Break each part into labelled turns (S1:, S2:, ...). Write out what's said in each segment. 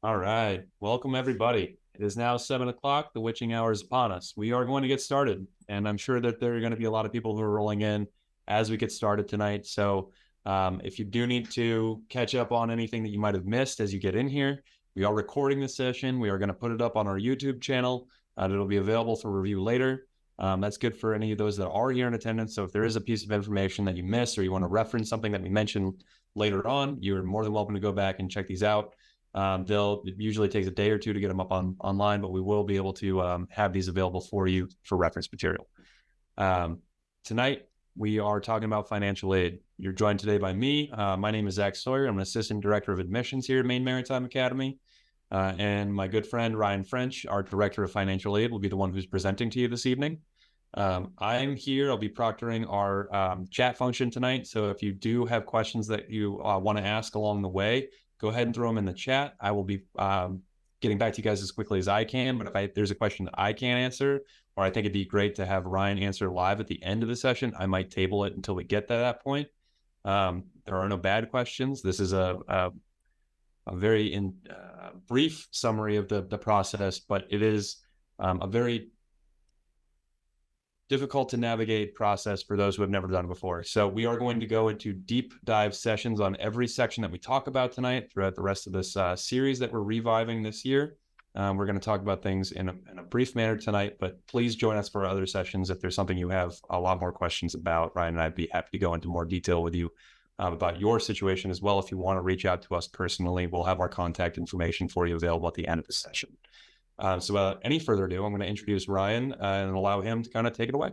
S1: All right. Welcome, everybody. It is now 7 o'clock. The witching hour is upon us. We are going to get started. And I'm sure that there are going to be a lot of people who are rolling in as we get started tonight. So if you do need to catch up on anything that you might have missed as you get in here, we are recording this session. We are going to put it up on our YouTube channel. It'll be available for review later. That's good for any of those that are here in attendance. So if there is a piece of information that you missed or you want to reference something that we mentioned later on, you're more than welcome to go back and check these out. It usually takes a day or two to get them up online, but we will be able to have these available for you for reference material. Tonight, we are talking about financial aid. You're joined today by me. My name is Zach Sawyer. I'm an assistant director of admissions here at Maine Maritime Academy. And my good friend, Ryan French, our director of financial aid, will be the one who's presenting to you this evening. I'm here. I'll be proctoring our chat function tonight. So if you do have questions that you want to ask along the way, go ahead and throw them in the chat. I will be getting back to you guys as quickly as I can. But if there's a question that I can't answer, or I think it'd be great to have Ryan answer live at the end of the session, I might table it until we get to that point. There are no bad questions. This is a very brief summary of the process, but it is a very difficult to navigate process for those who have never done it before. So we are going to go into deep dive sessions on every section that we talk about tonight throughout the rest of this series that we're reviving this year. We're going to talk about things in a brief manner tonight, but please join us for other sessions if there's something you have a lot more questions about. Ryan and I'd be happy to go into more detail with you about your situation as well. If you want to reach out to us personally, we'll have our contact information for you available at the end of the session. So without any further ado, I'm going to introduce Ryan and allow him to kind of take it away.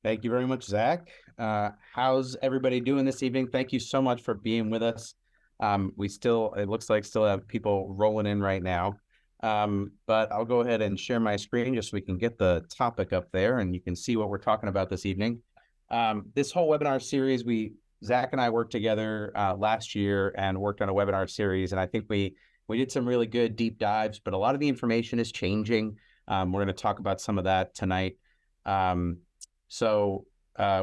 S2: Thank you very much, Zach. How's everybody doing this evening? Thank you so much for being with us. It looks like still have people rolling in right now. But I'll go ahead and share my screen just so we can get the topic up there and you can see what we're talking about this evening. This whole webinar series, Zach and I worked together last year and worked on a webinar series, and I think we did some really good deep dives, but a lot of the information is changing. We're going to talk about some of that tonight. So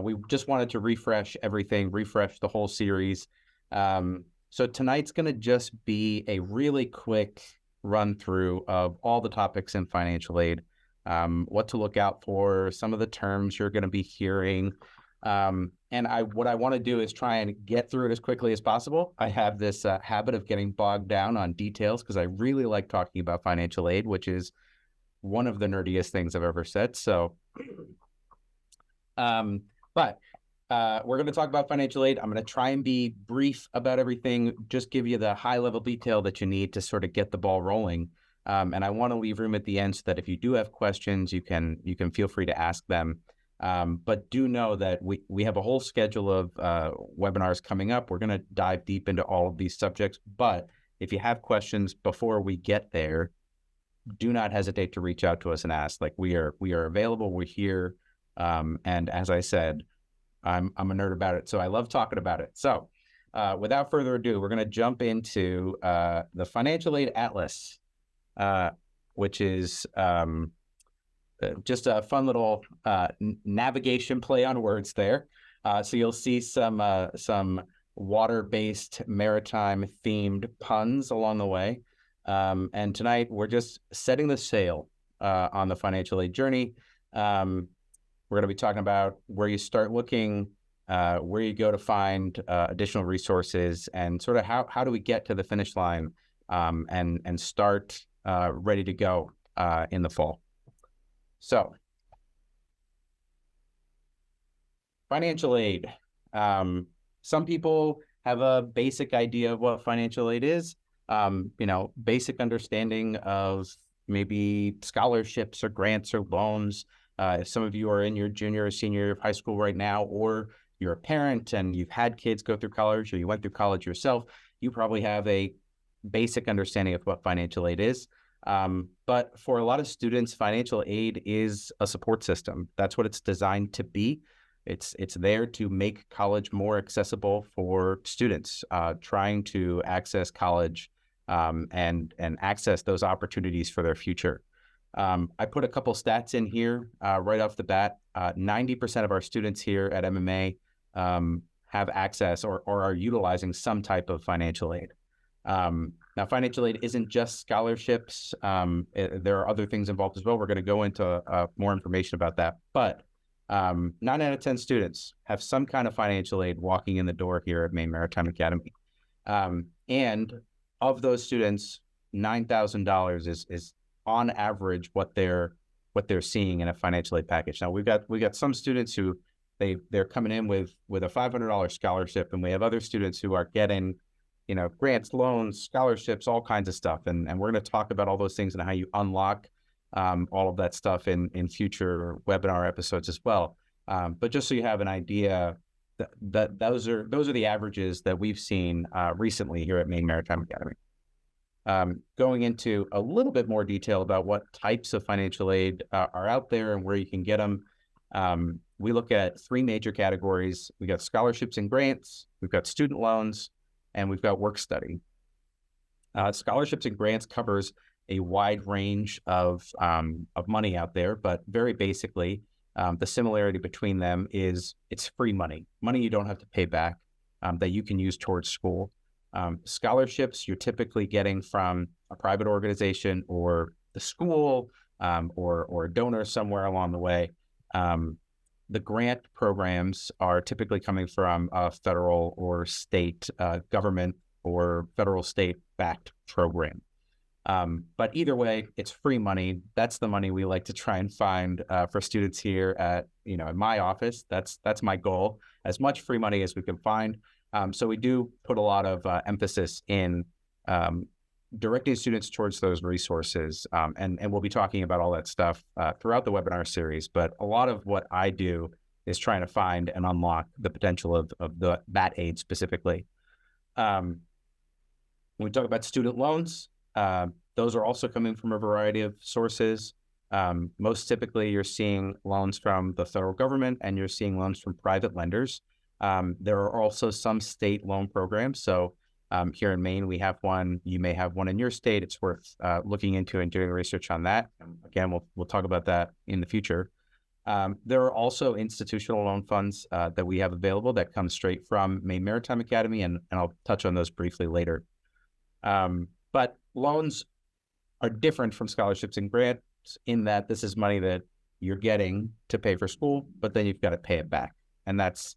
S2: we just wanted to refresh everything, refresh the whole series. So tonight's going to just be a really quick run through of all the topics in financial aid, what to look out for, some of the terms you're going to be hearing. And what I want to do is try and get through it as quickly as possible. I have this habit of getting bogged down on details because I really like talking about financial aid, which is one of the nerdiest things I've ever said. So, but we're going to talk about financial aid. I'm going to try and be brief about everything, just give you the high level detail that you need to sort of get the ball rolling. And I want to leave room at the end so that if you do have questions, you can feel free to ask them. But do know that we have a whole schedule of webinars coming up. We're going to dive deep into all of these subjects. But if you have questions before we get there, do not hesitate to reach out to us and ask. Like we are available. We're here. And as I said, I'm a nerd about it, so I love talking about it. So without further ado, we're going to jump into the Financial Aid Atlas, which is just a fun little navigation play on words there. So you'll see some water-based maritime themed puns along the way. And tonight we're just setting the sail on the financial aid journey. We're going to be talking about where you start looking, where you go to find additional resources, and sort of how do we get to the finish line and start ready to go in the fall. So, financial aid. Some people have a basic idea of what financial aid is, basic understanding of maybe scholarships or grants or loans. If some of you are in your junior or senior year of high school right now, or you're a parent and you've had kids go through college, or you went through college yourself, you probably have a basic understanding of what financial aid is. But for a lot of students, financial aid is a support system. That's what it's designed to be. It's there to make college more accessible for students trying to access college and access those opportunities for their future. I put a couple stats in here right off the bat. 90% of our students here at MMA have access or are utilizing some type of financial aid. Now, financial aid isn't just scholarships. There are other things involved as well. We're going to go into more information about that. But 9 out of 10 students have some kind of financial aid walking in the door here at Maine Maritime Academy. And of those students, $9,000 is on average what they're seeing in a financial aid package. Now, we got some students who they're coming in with a $500 scholarship, and we have other students who are getting, grants, loans, scholarships, all kinds of stuff. And we're going to talk about all those things and how you unlock all of that stuff in future webinar episodes as well. But just so you have an idea, that those are the averages that we've seen recently here at Maine Maritime Academy. Going into a little bit more detail about what types of financial aid are out there and where you can get them. We look at 3 major categories. We got scholarships and grants, we've got student loans, and we've got work study. Scholarships and grants covers a wide range of money out there, but very basically, the similarity between them is it's free money you don't have to pay back, that you can use towards school. Scholarships you're typically getting from a private organization or the school, or a donor somewhere along the way. The grant programs are typically coming from a federal or state government or federal state backed program. But either way, it's free money. That's the money we like to try and find for students here at, in my office. That's my goal, as much free money as we can find. So we do put a lot of emphasis in directing students towards those resources. And we'll be talking about all that stuff throughout the webinar series. But a lot of what I do is trying to find and unlock the potential of that aid specifically. When we talk about student loans, those are also coming from a variety of sources. Most typically, you're seeing loans from the federal government and you're seeing loans from private lenders. There are also some state loan programs. So here in Maine, we have one. You may have one in your state. It's worth looking into and doing research on that. Again, we'll talk about that in the future. There are also institutional loan funds that we have available that come straight from Maine Maritime Academy, and I'll touch on those briefly later. But loans are different from scholarships and grants in that this is money that you're getting to pay for school, but then you've got to pay it back. And that's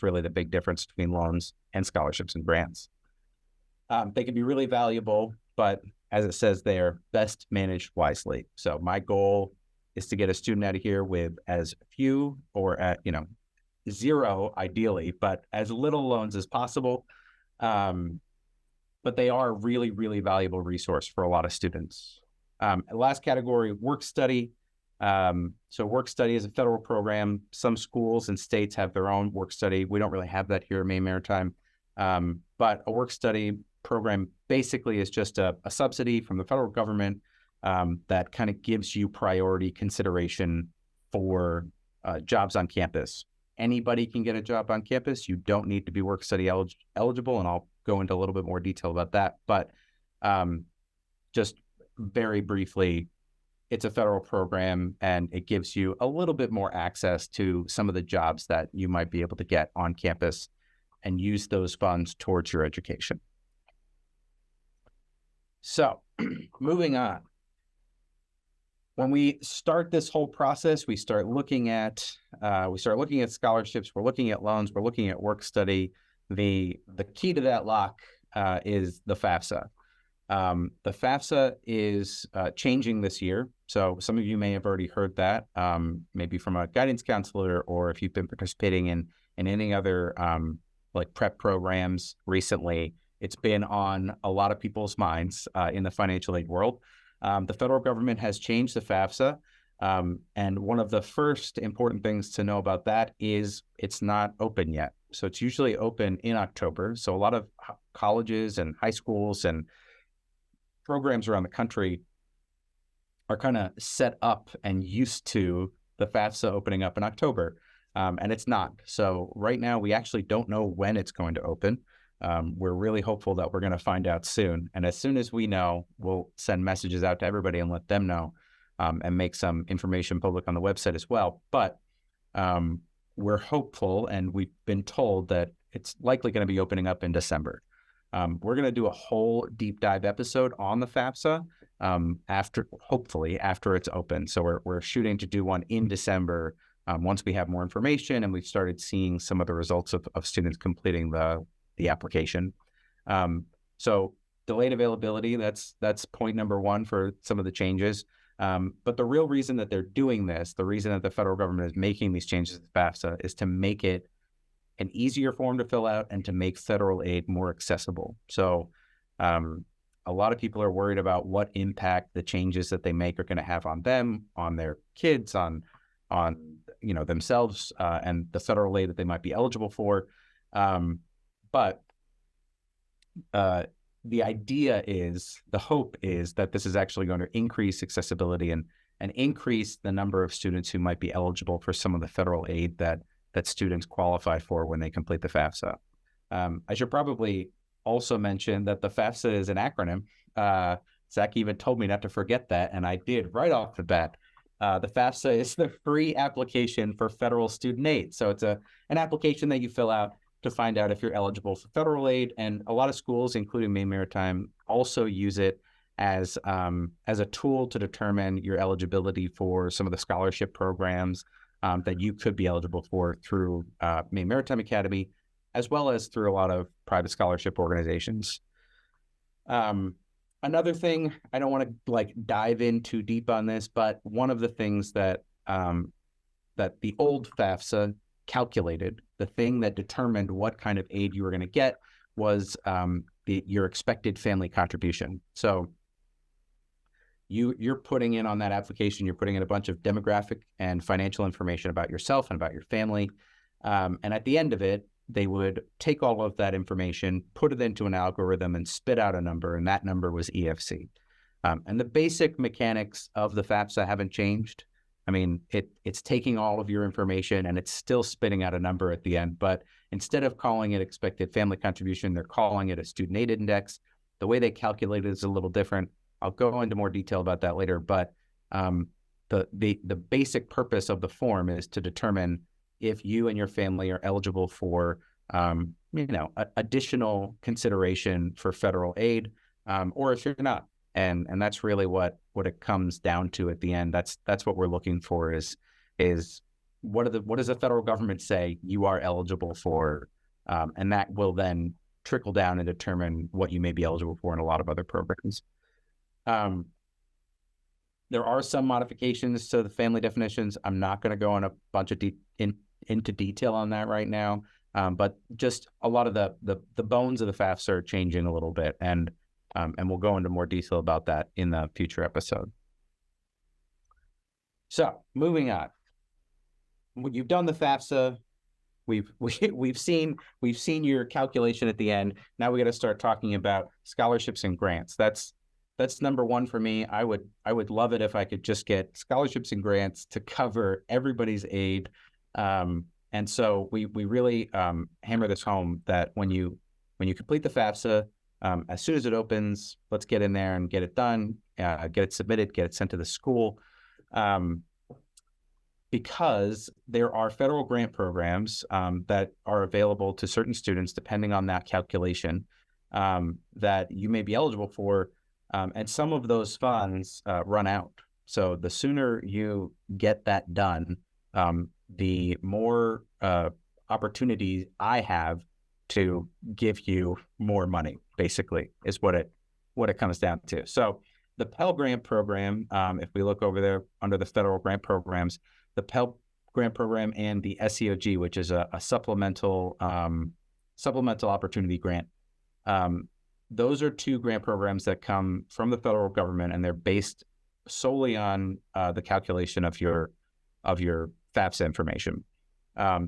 S2: really the big difference between loans and scholarships and grants. They can be really valuable, but as it says there, best managed wisely. So my goal is to get a student out of here with as few or zero ideally, but as little loans as possible. But they are a really, really valuable resource for a lot of students. Last category, work study. So work study is a federal program. Some schools and states have their own work study. We don't really have that here at Maine Maritime. But a work study program basically is just a subsidy from the federal government that kind of gives you priority consideration for jobs on campus. Anybody can get a job on campus. You don't need to be work study eligible, and I'll go into a little bit more detail about that. But just very briefly, it's a federal program, and it gives you a little bit more access to some of the jobs that you might be able to get on campus and use those funds towards your education. So moving on. When we start this whole process, we start looking at scholarships, we're looking at loans, we're looking at work study. The key to that lock is the FAFSA. The FAFSA is changing this year. So some of you may have already heard that, maybe from a guidance counselor, or if you've been participating in any other like prep programs recently. It's been on a lot of people's minds in the financial aid world. The federal government has changed the FAFSA. And one of the first important things to know about that is it's not open yet. So it's usually open in October. So a lot of colleges and high schools and programs around the country are kind of set up and used to the FAFSA opening up in October. And it's not. So right now, we actually don't know when it's going to open. We're really hopeful that we're going to find out soon. And as soon as we know, we'll send messages out to everybody and let them know, and make some information public on the website as well. But we're hopeful, and we've been told that it's likely going to be opening up in December. We're going to do a whole deep dive episode on the FAFSA hopefully after it's open. So we're shooting to do one in December once we have more information and we've started seeing some of the results of students completing the application. So delayed availability, that's point number one for some of the changes. But the real reason that they're doing this, the reason that the federal government is making these changes to FAFSA is to make it an easier form to fill out and to make federal aid more accessible. So a lot of people are worried about what impact the changes that they make are going to have on them, on their kids, on themselves, and the federal aid that they might be eligible for. But the idea is, the hope is that this is actually going to increase accessibility and increase the number of students who might be eligible for some of the federal aid that students qualify for when they complete the FAFSA. I should probably also mention that the FAFSA is an acronym. Zach even told me not to forget that, and I did right off the bat. The FAFSA is the free application for federal student aid. So it's an application that you fill out to find out if you're eligible for federal aid. And a lot of schools, including Maine Maritime, also use it as a tool to determine your eligibility for some of the scholarship programs that you could be eligible for through Maine Maritime Academy, as well as through a lot of private scholarship organizations. Another thing, I don't want to dive in too deep on this, but one of the things that that the old FAFSA calculated, the thing that determined what kind of aid you were going to get, was your expected family contribution. So you're putting in on that application, you're putting in a bunch of demographic and financial information about yourself and about your family. And at the end of it, they would take all of that information, put it into an algorithm and spit out a number, and that number was EFC. And the basic mechanics of the FAFSA haven't changed. I mean, it's taking all of your information and it's still spitting out a number at the end, but instead of calling it expected family contribution, they're calling it a student aid index. The way they calculate it is a little different. I'll go into more detail about that later, but the basic purpose of the form is to determine if you and your family are eligible for additional consideration for federal aid, or if you're not. And that's really what it comes down to at the end. That's what we're looking for is what does the federal government say you are eligible for, and that will then trickle down and determine what you may be eligible for in a lot of other programs. There are some modifications to the family definitions. I'm not going to go on a bunch of into detail on that right now, but just a lot of the bones of the FAFSA are changing a little bit, and we'll go into more detail about that in the future episode. So moving on, you've done the FAFSA. We've seen your calculation at the end. Now we got to start talking about scholarships and grants. That's number one for me. I would love it if I could just get scholarships and grants to cover everybody's aid. And so we really hammer this home that when you complete the FAFSA, as soon as it opens, let's get in there and get it done, get it submitted, get it sent to the school. Because there are federal grant programs that are available to certain students, depending on that calculation, that you may be eligible for. And some of those funds run out. So the sooner you get that done, the more opportunity I have to give you more money, basically, is what it comes down to. So the Pell Grant Program, if we look over there under the federal grant programs, the Pell Grant Program and the SEOG, which is a supplemental opportunity grant. Those are two grant programs that come from the federal government, and they're based solely on the calculation of your FAFSA information.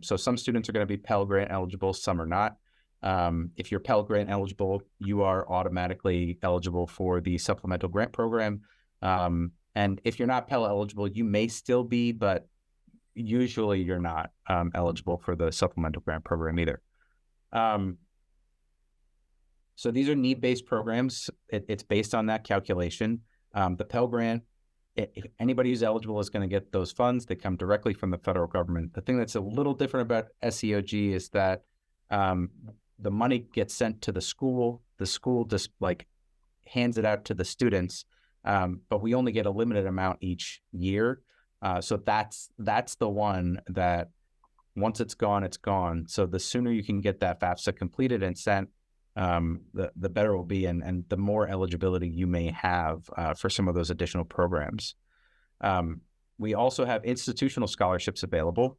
S2: So some students are going to be Pell Grant eligible, some are not. If you're Pell Grant eligible, you are automatically eligible for the supplemental grant program. And if you're not Pell eligible, you may still be, but usually you're not eligible for the supplemental grant program either. So these are need-based programs. It's based on that calculation. The Pell Grant, if anybody who's eligible is going to get those funds. They come directly from the federal government. The thing that's a little different about SEOG is that the money gets sent to the school. The school just like hands it out to the students, but we only get a limited amount each year. So that's the one that once it's gone, it's gone. So the sooner you can get that FAFSA completed and sent, the better it will be, and the more eligibility you may have for some of those additional programs. We also have institutional scholarships available.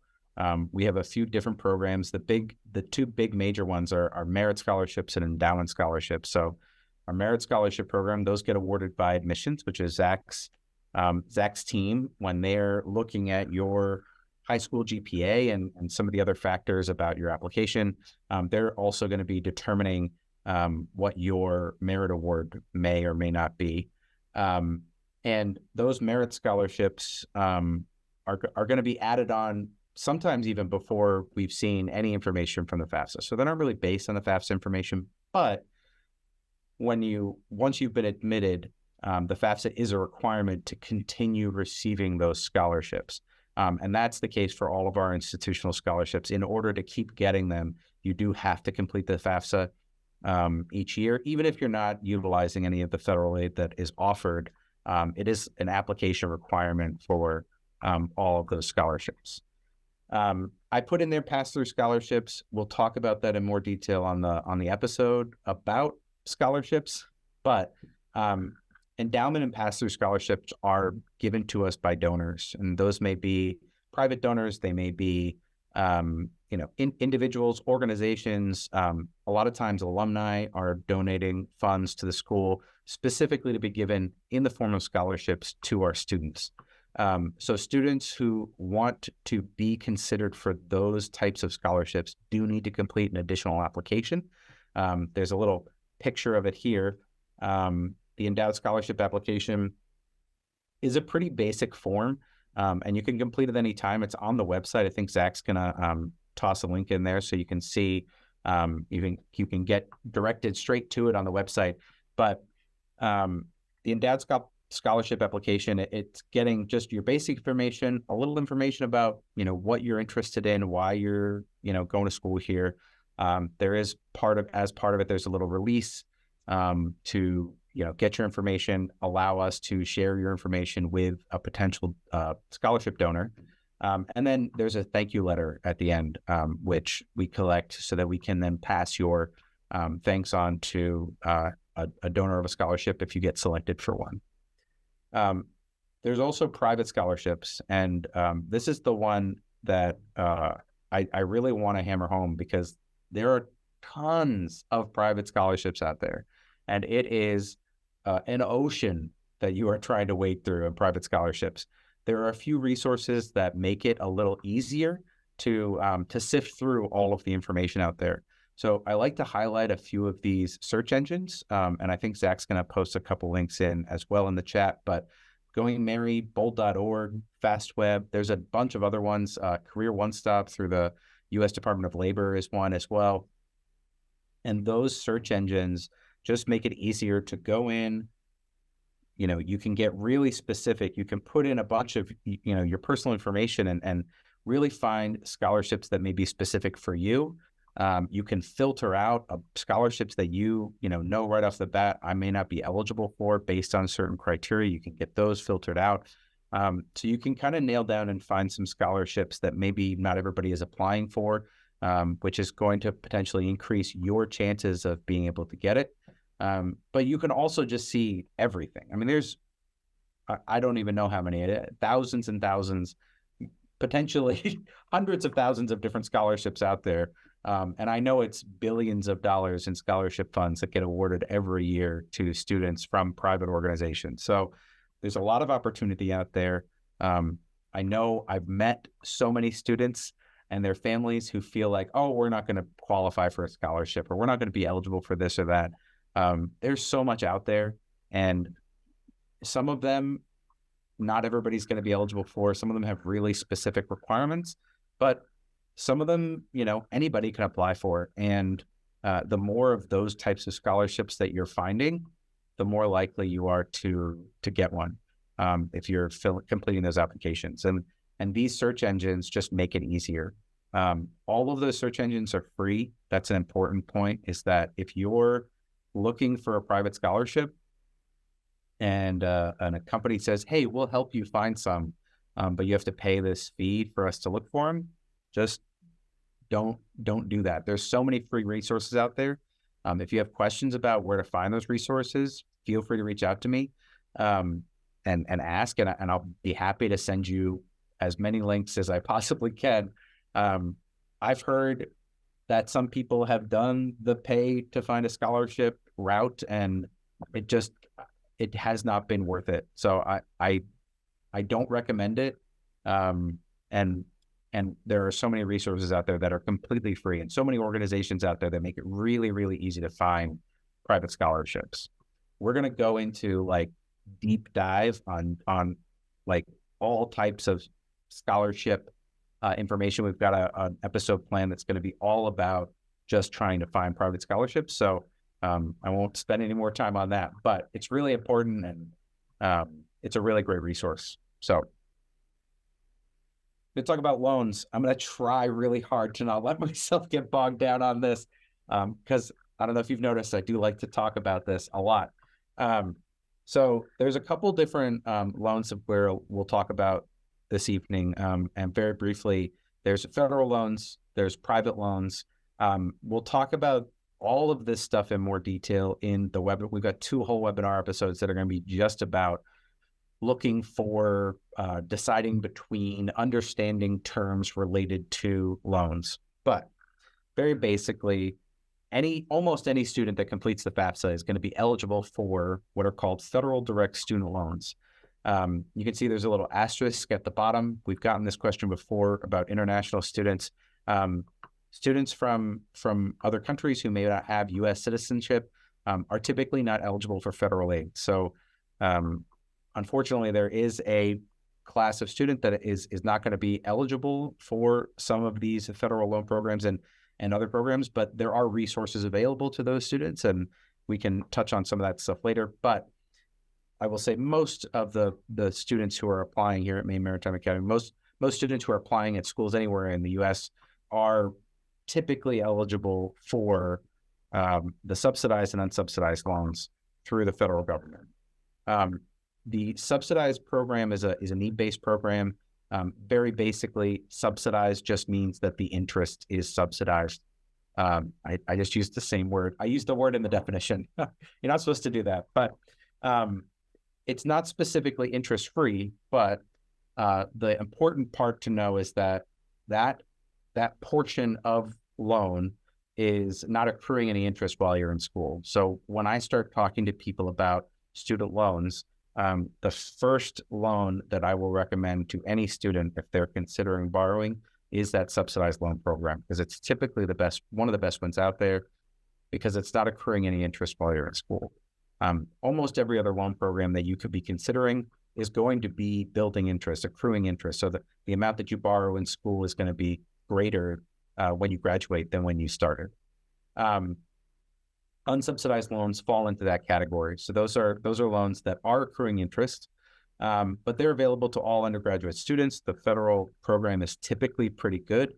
S2: We have a few different programs. The two big major ones are merit scholarships and endowment scholarships. So our merit scholarship program, those get awarded by admissions, which is Zach's team when they're looking at your high school GPA and some of the other factors about your application. They're also going to be determining what your merit award may or may not be. And those merit scholarships are going to be added on sometimes even before we've seen any information from the FAFSA. So they're not really based on the FAFSA information, but once you've been admitted, the FAFSA is a requirement to continue receiving those scholarships. And that's the case for all of our institutional scholarships. In order to keep getting them, you do have to complete the FAFSA each year, even if you're not utilizing any of the federal aid that is offered. It is an application requirement for all of those scholarships. I put in there pass-through scholarships. We'll talk about that in more detail on the episode about scholarships, but endowment and pass-through scholarships are given to us by donors, and those may be private donors. They may be, individuals, organizations. A lot of times alumni are donating funds to the school specifically to be given in the form of scholarships to our students. So students who want to be considered for those types of scholarships do need to complete an additional application. There's a little picture of it here. The endowed scholarship application is a pretty basic form, and you can complete it anytime. It's on the website. I think Zach's gonna toss a link in there so you can see. You can get directed straight to it on the website. But the endowed scholarship application, it's getting just your basic information, a little information about what you're interested in, why you're going to school here. There is part of it. There's a little release to get your information, allow us to share your information with a potential scholarship donor. And then there's a thank you letter at the end, which we collect so that we can then pass your thanks on to a donor of a scholarship if you get selected for one. There's also private scholarships, and this is the one that I really want to hammer home, because there are tons of private scholarships out there, and it is an ocean that you are trying to wade through in private scholarships. There are a few resources that make it a little easier to sift through all of the information out there. So I like to highlight a few of these search engines, and I think Zach's going to post a couple links in as well in the chat. But Going Merry, Bold.org, FastWeb, there's a bunch of other ones. Career One Stop through the U.S. Department of Labor is one as well. And those search engines just make it easier to go in. You can get really specific. You can put in a bunch of your personal information and really find scholarships that may be specific for you. You can filter out scholarships that you know right off the bat I may not be eligible for based on certain criteria. You can get those filtered out. So you can kind of nail down and find some scholarships that maybe not everybody is applying for, which is going to potentially increase your chances of being able to get it. But you can also just see everything. I mean, there's, I don't even know how many, thousands and thousands, potentially hundreds of thousands of different scholarships out there. And I know it's billions of dollars in scholarship funds that get awarded every year to students from private organizations. So there's a lot of opportunity out there. I know I've met so many students and their families who feel like, oh, we're not going to qualify for a scholarship, or we're not going to be eligible for this or that. There's so much out there, and some of them, not everybody's going to be eligible for. Some of them have really specific requirements, but some of them, anybody can apply for. And the more of those types of scholarships that you're finding, the more likely you are to get one if you're completing those applications. And these search engines just make it easier. All of those search engines are free. That's an important point, is that if you're looking for a private scholarship and a company says, hey, we'll help you find some, but you have to pay this fee for us to look for them, just don't do that. There's so many free resources out there. If you have questions about where to find those resources, feel free to reach out to me and ask, and I'll be happy to send you as many links as I possibly can. I've heard that some people have done the pay to find a scholarship route, and it has not been worth it. So I don't recommend it. And there are so many resources out there that are completely free, and so many organizations out there that make it really, really easy to find private scholarships. We're going to go into like deep dive on like all types of scholarship information. We've got an episode plan that's going to be all about just trying to find private scholarships. So I won't spend any more time on that, but it's really important, and it's a really great resource. So to talk about loans, I'm going to try really hard to not let myself get bogged down on this, because I don't know if you've noticed, I do like to talk about this a lot. So there's a couple different loans that we'll talk about this evening, and very briefly, there's federal loans, there's private loans. We'll talk about all of this stuff in more detail in the webinar. We've got 2 whole webinar episodes that are going to be just about looking for deciding between understanding terms related to loans. But very basically, almost any student that completes the FAFSA is going to be eligible for what are called federal direct student loans. You can see there's a little asterisk at the bottom. We've gotten this question before about international students. Students from other countries who may not have U.S. citizenship are typically not eligible for federal aid. So unfortunately, there is a class of student that is not going to be eligible for some of these federal loan programs and other programs, but there are resources available to those students, and we can touch on some of that stuff later. But I will say most of the students who are applying here at Maine Maritime Academy, most students who are applying at schools anywhere in the U.S. are typically eligible for the subsidized and unsubsidized loans through the federal government. The subsidized program is a need-based program. Very basically, subsidized just means that the interest is subsidized. I just used the same word. I used the word in the definition. You're not supposed to do that, but it's not specifically interest-free. But the important part to know is that portion of loan is not accruing any interest while you're in school. So when I start talking to people about student loans, the first loan that I will recommend to any student if they're considering borrowing is that subsidized loan program, because it's typically one of the best ones out there, because it's not accruing any interest while you're in school. Almost every other loan program that you could be considering is going to be building interest, accruing interest. So the amount that you borrow in school is going to be greater when you graduate than when you started. Unsubsidized loans fall into that category. So those are loans that are accruing interest, but they're available to all undergraduate students. The federal program is typically pretty good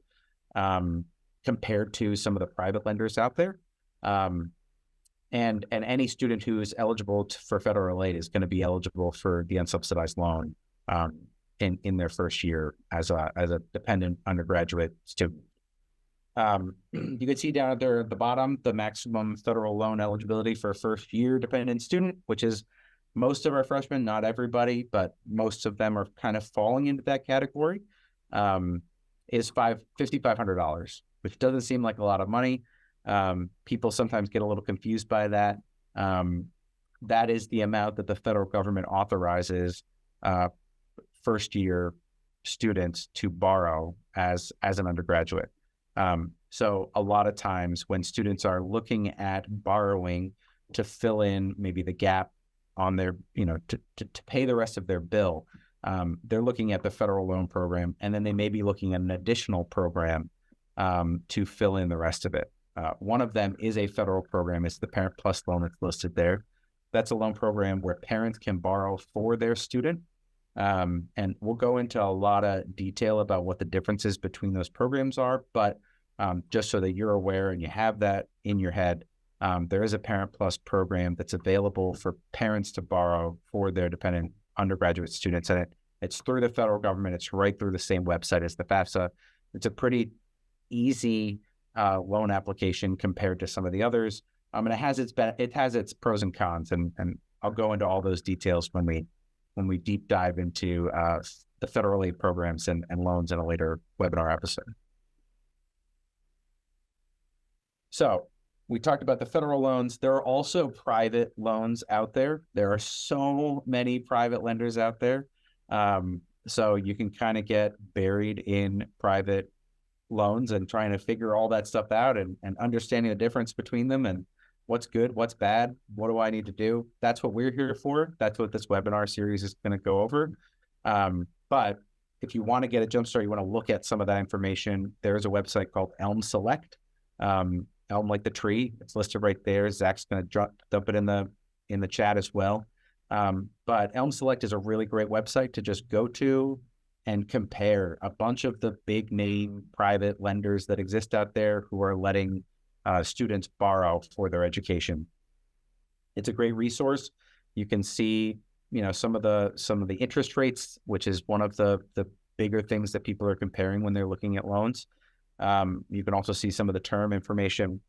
S2: compared to some of the private lenders out there. And any student who is eligible for federal aid is going to be eligible for the unsubsidized loan in their first year as a dependent undergraduate student. You can see down there at the bottom, the maximum federal loan eligibility for a first year dependent student, which is most of our freshmen, not everybody, but most of them are kind of falling into that category, is $5,500, which doesn't seem like a lot of money. People sometimes get a little confused by that. That is the amount that the federal government authorizes first year students to borrow as an undergraduate. So a lot of times when students are looking at borrowing to fill in maybe the gap on their, to pay the rest of their bill, they're looking at the federal loan program, and then they may be looking at an additional program to fill in the rest of it. One of them is a federal program. It's the Parent Plus loan that's listed there. That's a loan program where parents can borrow for their student. And we'll go into a lot of detail about what the differences between those programs are. But just so that you're aware and you have that in your head, there is a Parent Plus program that's available for parents to borrow for their dependent undergraduate students. And it's through the federal government. It's right through the same website as the FAFSA. It's a pretty easy loan application compared to some of the others. And it has its pros and cons, and I'll go into all those details when we deep dive into the federal aid programs and loans in a later webinar episode. So we talked about the federal loans. There are also private loans out there. There are so many private lenders out there. So you can kind of get buried in private loans and trying to figure all that stuff out and understanding the difference between them and what's good, what's bad, what do I need to do? That's what we're here for. That's what this webinar series is going to go over. But if you want to get a jumpstart, you want to look at some of that information, there's a website called Elm Select. Elm like the tree. It's listed right there. Zach's going to dump it in the chat as well. But Elm Select is a really great website to just go to and compare a bunch of the big name private lenders that exist out there who are letting students borrow for their education. It's a great resource. You can see, some of the interest rates, which is one of the bigger things that people are comparing when they're looking at loans. You can also see some of the term information,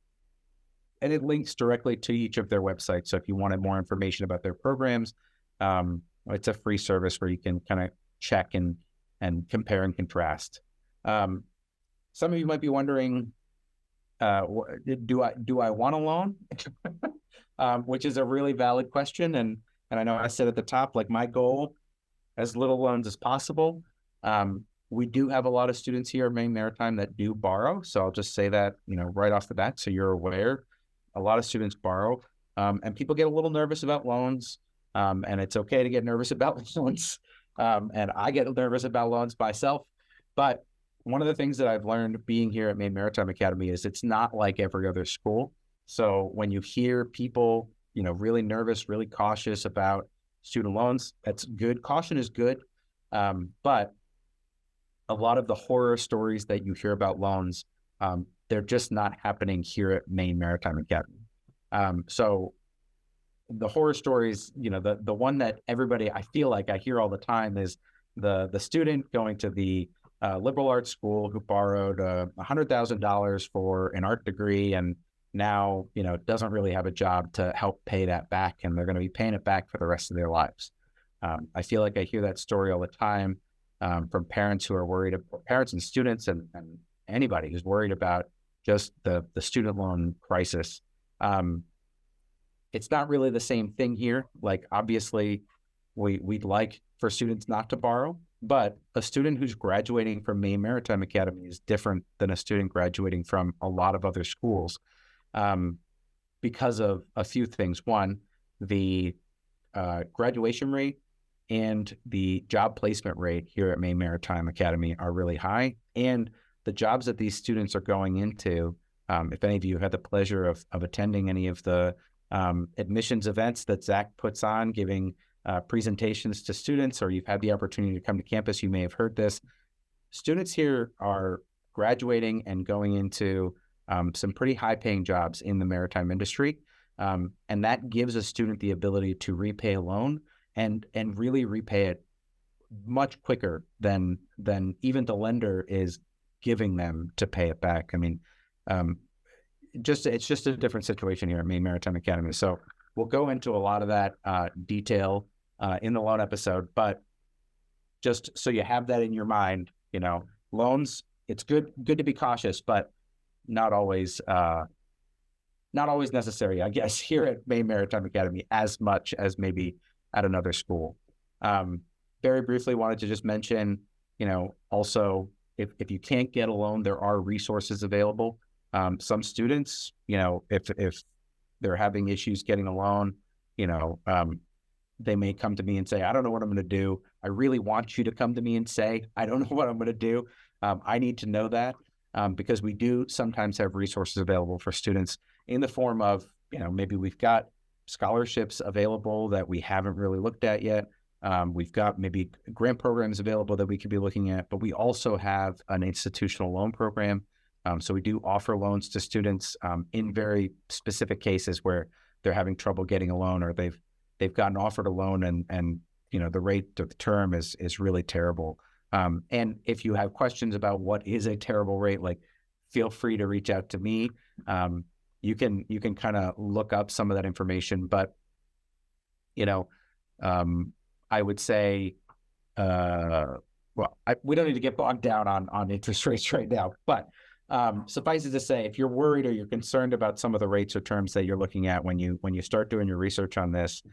S2: and it links directly to each of their websites. So if you wanted more information about their programs, it's a free service where you can kind of check and compare and contrast. Some of you might be wondering, do I want a loan? Which is a really valid question. And I know I said at the top, like my goal, as little loans as possible. We do have a lot of students here at Maine Maritime that do borrow. So I'll just say that, right off the bat, so you're aware, a lot of students borrow, and people get a little nervous about loans. And it's okay to get nervous about loans. And I get nervous about loans myself. But one of the things that I've learned being here at Maine Maritime Academy is it's not like every other school. So when you hear people, really nervous, really cautious about student loans, that's good. Caution is good. But a lot of the horror stories that you hear about loans, they're just not happening here at Maine Maritime Academy. So the horror stories, the one that everybody, I feel like I hear all the time is the student going to the liberal arts school who borrowed $100,000 for an art degree and now, doesn't really have a job to help pay that back, and they're going to be paying it back for the rest of their lives. I feel like I hear that story all the time from parents who are worried, parents and students and anybody who's worried about just the student loan crisis. It's not really the same thing here. Like, obviously, we'd like for students not to borrow, but a student who's graduating from Maine Maritime Academy is different than a student graduating from a lot of other schools because of a few things. One, the graduation rate and the job placement rate here at Maine Maritime Academy are really high. And the jobs that these students are going into, if any of you had the pleasure of attending any of the admissions events that Zach puts on, giving presentations to students, or you've had the opportunity to come to campus, you may have heard this. Students here are graduating and going into some pretty high-paying jobs in the maritime industry. And that gives a student the ability to repay a loan and really repay it much quicker than even the lender is giving them to pay it back. I mean, it's just a different situation here at Maine Maritime Academy. So we'll go into a lot of that detail in the loan episode, but just so you have that in your mind, loans, it's good to be cautious, but not always necessary, I guess, here at Maine Maritime Academy as much as maybe at another school. Very briefly, wanted to just mention, also, if you can't get a loan, there are resources available. Some students, if they're having issues getting a loan, they may come to me and say, I don't know what I'm going to do. I really want you to come to me and say, I don't know what I'm going to do. I need to know that because we do sometimes have resources available for students in the form of, maybe we've got scholarships available that we haven't really looked at yet. We've got maybe grant programs available that we could be looking at, but we also have an institutional loan program. So we do offer loans to students in very specific cases where they're having trouble getting a loan, or they've gotten offered a loan and the rate of the term is really terrible. And if you have questions about what is a terrible rate, like, feel free to reach out to me. You can kind of look up some of that information, but I would say, we don't need to get bogged down on interest rates right now, but suffice it to say, if you're worried or you're concerned about some of the rates or terms that you're looking at when you start doing your research on this,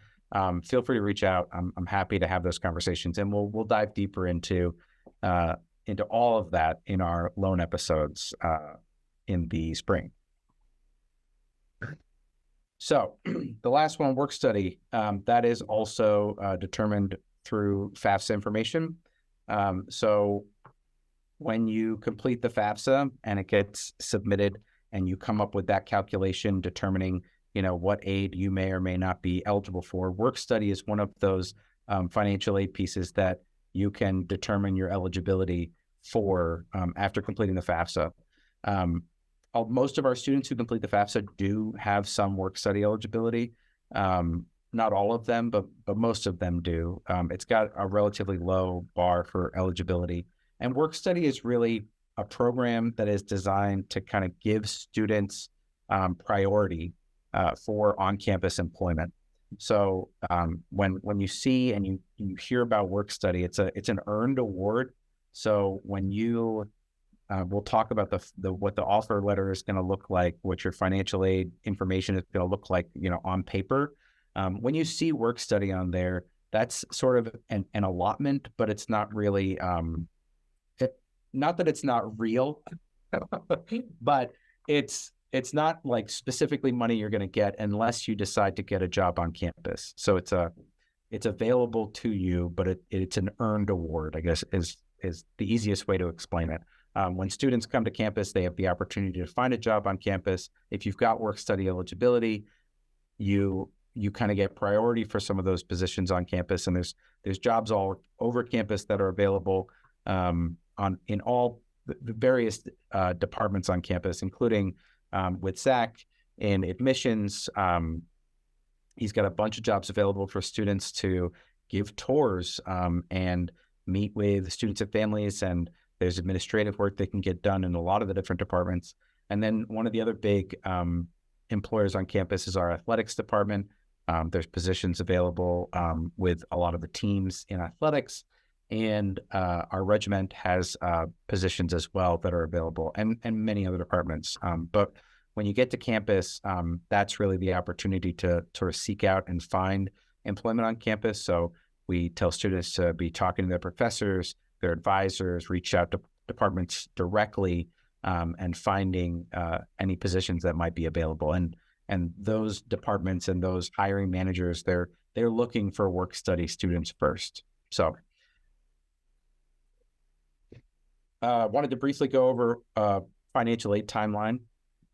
S2: feel free to reach out. I'm happy to have those conversations, and we'll dive deeper into all of that in our loan episodes in the spring. So the last one, work study, that is also determined through FAFSA information. So when you complete the FAFSA and it gets submitted and you come up with that calculation determining, what aid you may or may not be eligible for, work study is one of those financial aid pieces that you can determine your eligibility for after completing the FAFSA. Most of our students who complete the FAFSA do have some work study eligibility. Not all of them, but most of them do. It's got a relatively low bar for eligibility. And work study is really a program that is designed to kind of give students priority for on-campus employment. So when you see and you hear about work study, it's an earned award. So when you we'll talk about what the offer letter is going to look like, what your financial aid information is going to look like, on paper. When you see work study on there, that's sort of an allotment, but it's not really, not that it's not real, but it's not like specifically money you're going to get unless you decide to get a job on campus. So it's available to you, but it's an earned award, I guess, is the easiest way to explain it. When students come to campus, they have the opportunity to find a job on campus. If you've got work study eligibility, you kind of get priority for some of those positions on campus. And there's jobs all over campus that are available in all the various departments on campus, including with Zach in admissions. He's got a bunch of jobs available for students to give tours and meet with students and families, and there's administrative work that can get done in a lot of the different departments. And then one of the other big employers on campus is our athletics department. There's positions available with a lot of the teams in athletics, and our regiment has positions as well that are available, and many other departments. But when you get to campus, that's really the opportunity to sort of seek out and find employment on campus. So we tell students to be talking to their professors, their advisors, reach out to departments directly, and finding any positions that might be available. And those departments and those hiring managers, they're looking for work study students first. So wanted to briefly go over financial aid timeline.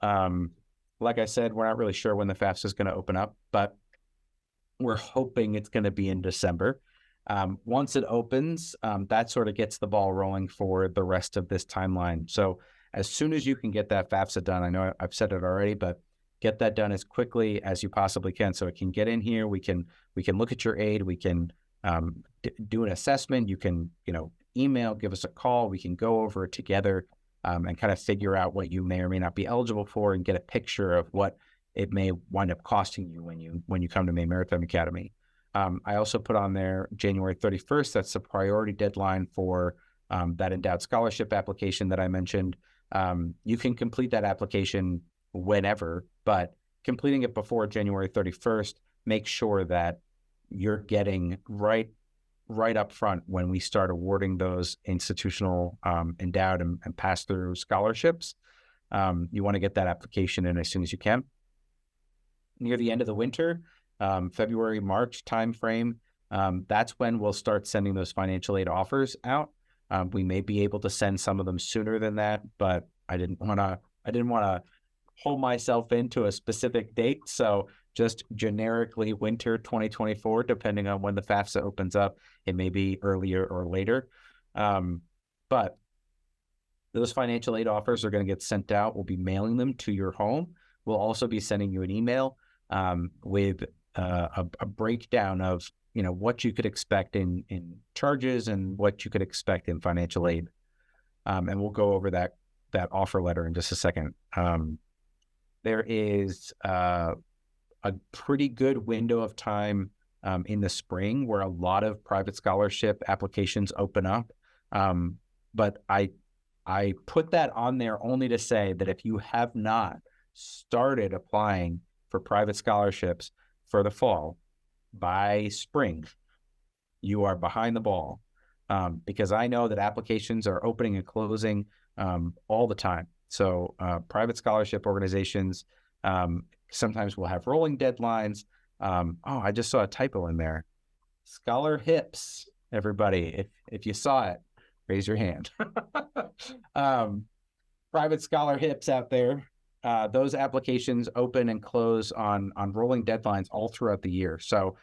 S2: Like I said, we're not really sure when the FAFSA is going to open up, but we're hoping it's going to be in December. Once it opens, that sort of gets the ball rolling for the rest of this timeline. So as soon as you can get that FAFSA done, I know I've said it already, but get that done as quickly as you possibly can so it can get in here. We can look at your aid. We can do an assessment. You can, email, give us a call. We can go over it together and kind of figure out what you may or may not be eligible for and get a picture of what it may wind up costing you when you come to Maine Maritime Academy. I also put on there January 31st. That's the priority deadline for that endowed scholarship application that I mentioned. You can complete that application whenever, but completing it before January 31st, make sure that you're getting right up front when we start awarding those institutional endowed and pass-through scholarships. You want to get that application in as soon as you can. Near the end of the winter, February, March timeframe, that's when we'll start sending those financial aid offers out. We may be able to send some of them sooner than that, but I didn't want to hold myself into a specific date. So just generically winter 2024, depending on when the FAFSA opens up. It may be earlier or later. But those financial aid offers are going to get sent out. We'll be mailing them to your home. We'll also be sending you an email with a breakdown of what you could expect in charges and what you could expect in financial aid. And we'll go over that offer letter in just a second. There is a pretty good window of time in the spring where a lot of private scholarship applications open up. But I put that on there only to say that if you have not started applying for private scholarships for the fall, by spring, you are behind the ball, because I know that applications are opening and closing all the time. So private scholarship organizations sometimes will have rolling deadlines. I just saw a typo in there. Scholar Hips, everybody. If you saw it, raise your hand. Private Scholar Hips out there, those applications open and close on rolling deadlines all throughout the year. So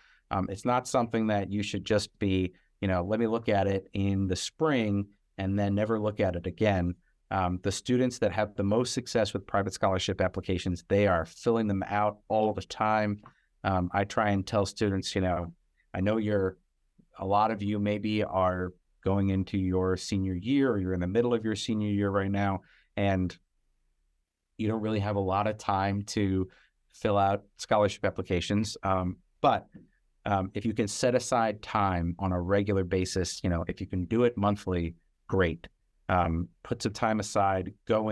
S2: it's not something that you should just be, let me look at it in the spring and then never look at it again. The students that have the most success with private scholarship applications, they are filling them out all the time. I try and tell students, I know a lot of you maybe are going into your senior year, or you're in the middle of your senior year right now, and you don't really have a lot of time to fill out scholarship applications. But if you can set aside time on a regular basis, if you can do it monthly, great. Put some time aside, go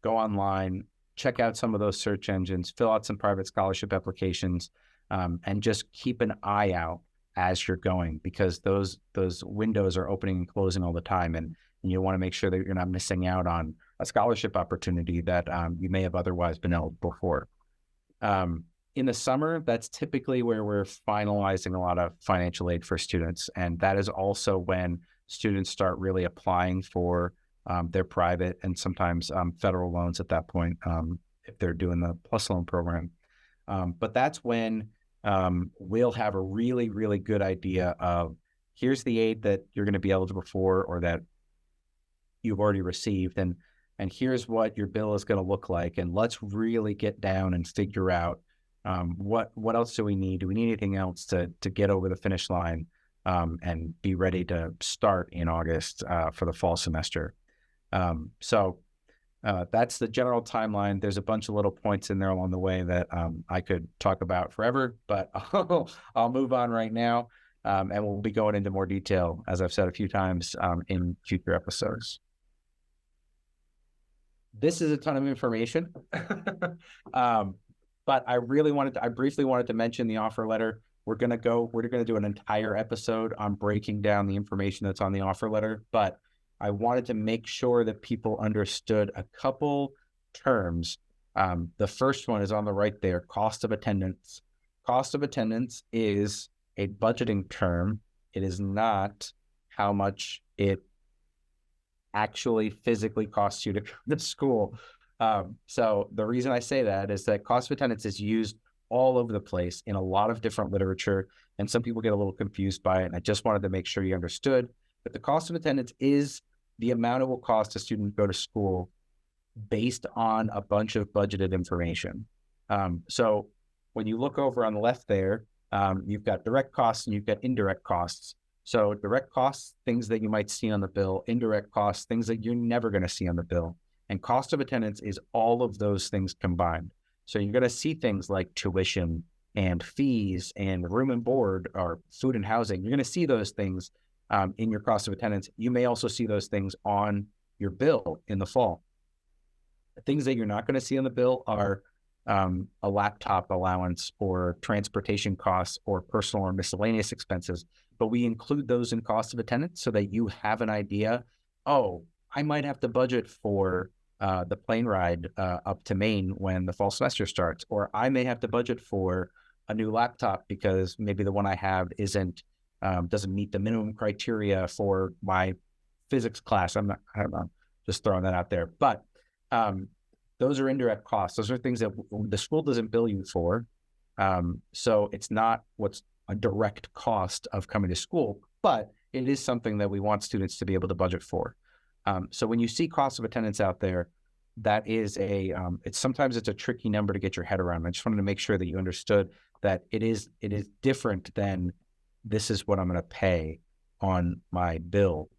S2: online, check out some of those search engines, fill out some private scholarship applications, and just keep an eye out as you're going, because those windows are opening and closing all the time. And you want to make sure that you're not missing out on a scholarship opportunity that you may have otherwise been eligible for. In the summer, that's typically where we're finalizing a lot of financial aid for students. And that is also when students start really applying for their private and sometimes federal loans at that point, if they're doing the PLUS loan program. But that's when we'll have a really, really good idea of, here's the aid that you're going to be eligible for, or that you've already received, and here's what your bill is going to look like. And let's really get down and figure out what else do we need? Do we need anything else to get over the finish line and be ready to start in August for the fall semester? So that's the general timeline. There's a bunch of little points in there along the way that I could talk about forever, but I'll move on right now, and we'll be going into more detail, as I've said a few times, in future episodes. This is a ton of information, but I briefly wanted to mention the offer letter. We're going to do an entire episode on breaking down the information that's on the offer letter, but I wanted to make sure that people understood a couple terms. The first one is on the right there, cost of attendance. Cost of attendance is a budgeting term. It is not how much it actually physically costs you to come to school. So the reason I say that is that cost of attendance is used all over the place in a lot of different literature, and some people get a little confused by it. And I just wanted to make sure you understood that the cost of attendance is the amount it will cost a student to go to school based on a bunch of budgeted information. So when you look over on the left there, you've got direct costs and you've got indirect costs. So direct costs, things that you might see on the bill; indirect costs, things that you're never going to see on the bill. And cost of attendance is all of those things combined. So you're going to see things like tuition and fees and room and board, or food and housing. You're going to see those things in your cost of attendance. You may also see those things on your bill in the fall. The things that you're not going to see on the bill are a laptop allowance, or transportation costs, or personal or miscellaneous expenses. But we include those in cost of attendance so that you have an idea. Oh, I might have to budget for the plane ride up to Maine when the fall semester starts, or I may have to budget for a new laptop because maybe the one I have doesn't meet the minimum criteria for my physics class. I don't know, just throwing that out there. But those are indirect costs. Those are things that the school doesn't bill you for. So it's not what's a direct cost of coming to school, but it is something that we want students to be able to budget for. So when you see cost of attendance out there, that is sometimes it's a tricky number to get your head around. I just wanted to make sure that you understood that it is different than this is what I'm going to pay on my bill.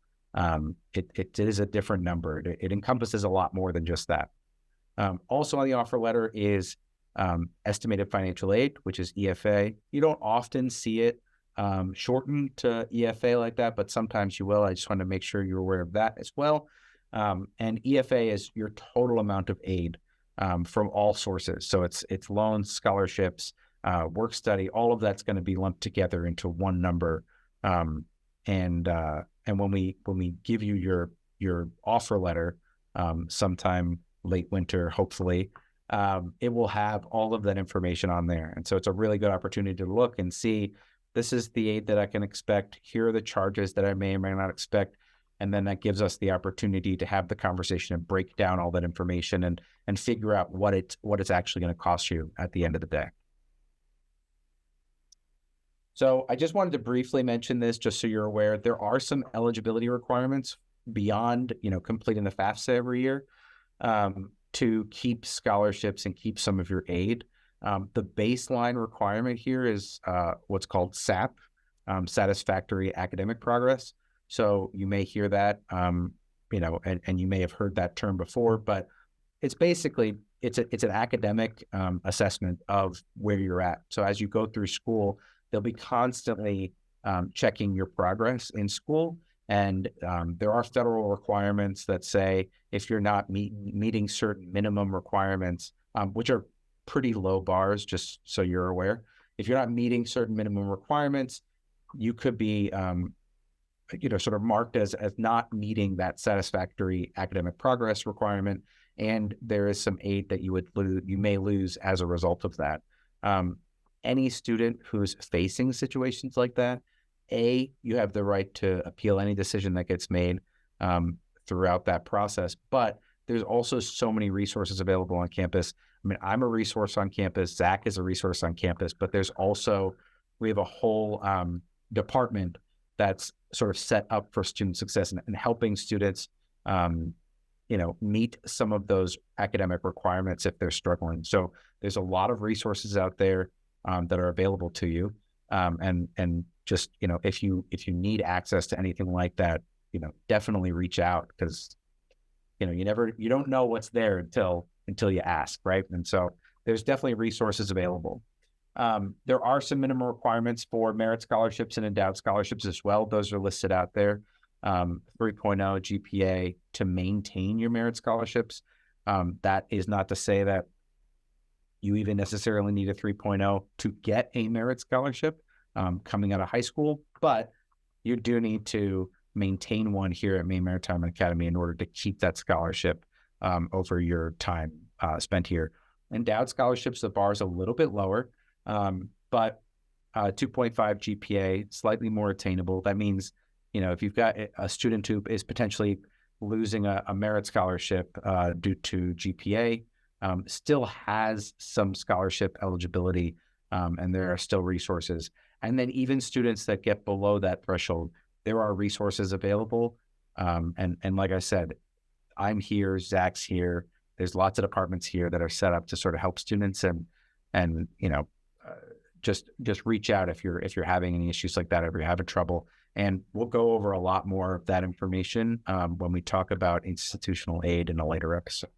S2: It is a different number. It encompasses a lot more than just that. Also on the offer letter is estimated financial aid, which is EFA. You don't often see it shortened to EFA like that, but sometimes you will. I just want to make sure you're aware of that as well. And EFA is your total amount of aid from all sources. So it's loans, scholarships, work study, all of that's going to be lumped together into one number. And when we give you your offer letter sometime late winter, hopefully, it will have all of that information on there. And so it's a really good opportunity to look and see, this is the aid that I can expect. Here are the charges that I may or may not expect. And then that gives us the opportunity to have the conversation and break down all that information and figure out what it's actually going to cost you at the end of the day. So I just wanted to briefly mention this just so you're aware. There are some eligibility requirements beyond, completing the FAFSA every year to keep scholarships and keep some of your aid. The baseline requirement here is what's called SAP, Satisfactory Academic Progress. So you may hear that, and you may have heard that term before, but it's basically, it's an academic assessment of where you're at. So as you go through school, they'll be constantly checking your progress in school. And there are federal requirements that say if you're not meeting certain minimum requirements, which are pretty low bars, just so you're aware, if you're not meeting certain minimum requirements, you could be sort of marked as not meeting that satisfactory academic progress requirement, and there is some aid that you may lose as a result of that. Any student who's facing situations like that, you have the right to appeal any decision that gets made throughout that process, but there's also so many resources available on campus. I mean, I'm a resource on campus, Zach is a resource on campus, but we have a whole department that's sort of set up for student success and helping students, meet some of those academic requirements if they're struggling. So there's a lot of resources out there that are available to you. And just, if you need access to anything like that, definitely reach out, because, you don't know what's there until you ask, right? And so there's definitely resources available. There are some minimum requirements for merit scholarships and endowed scholarships as well. Those are listed out there. 3.0 GPA to maintain your merit scholarships. That is not to say that you even necessarily need a 3.0 to get a merit scholarship coming out of high school, but you do need to maintain one here at Maine Maritime Academy in order to keep that scholarship over your time spent here. Endowed scholarships, the bar is a little bit lower, but 2.5 GPA, slightly more attainable. That means, if you've got a student who is potentially losing a merit scholarship due to GPA, still has some scholarship eligibility, and there are still resources. And then even students that get below that threshold, there are resources available. And like I said, I'm here, Zach's here. There's lots of departments here that are set up to sort of help students and just reach out if you're having any issues like that, if you're having trouble. And we'll go over a lot more of that information when we talk about institutional aid in a later episode.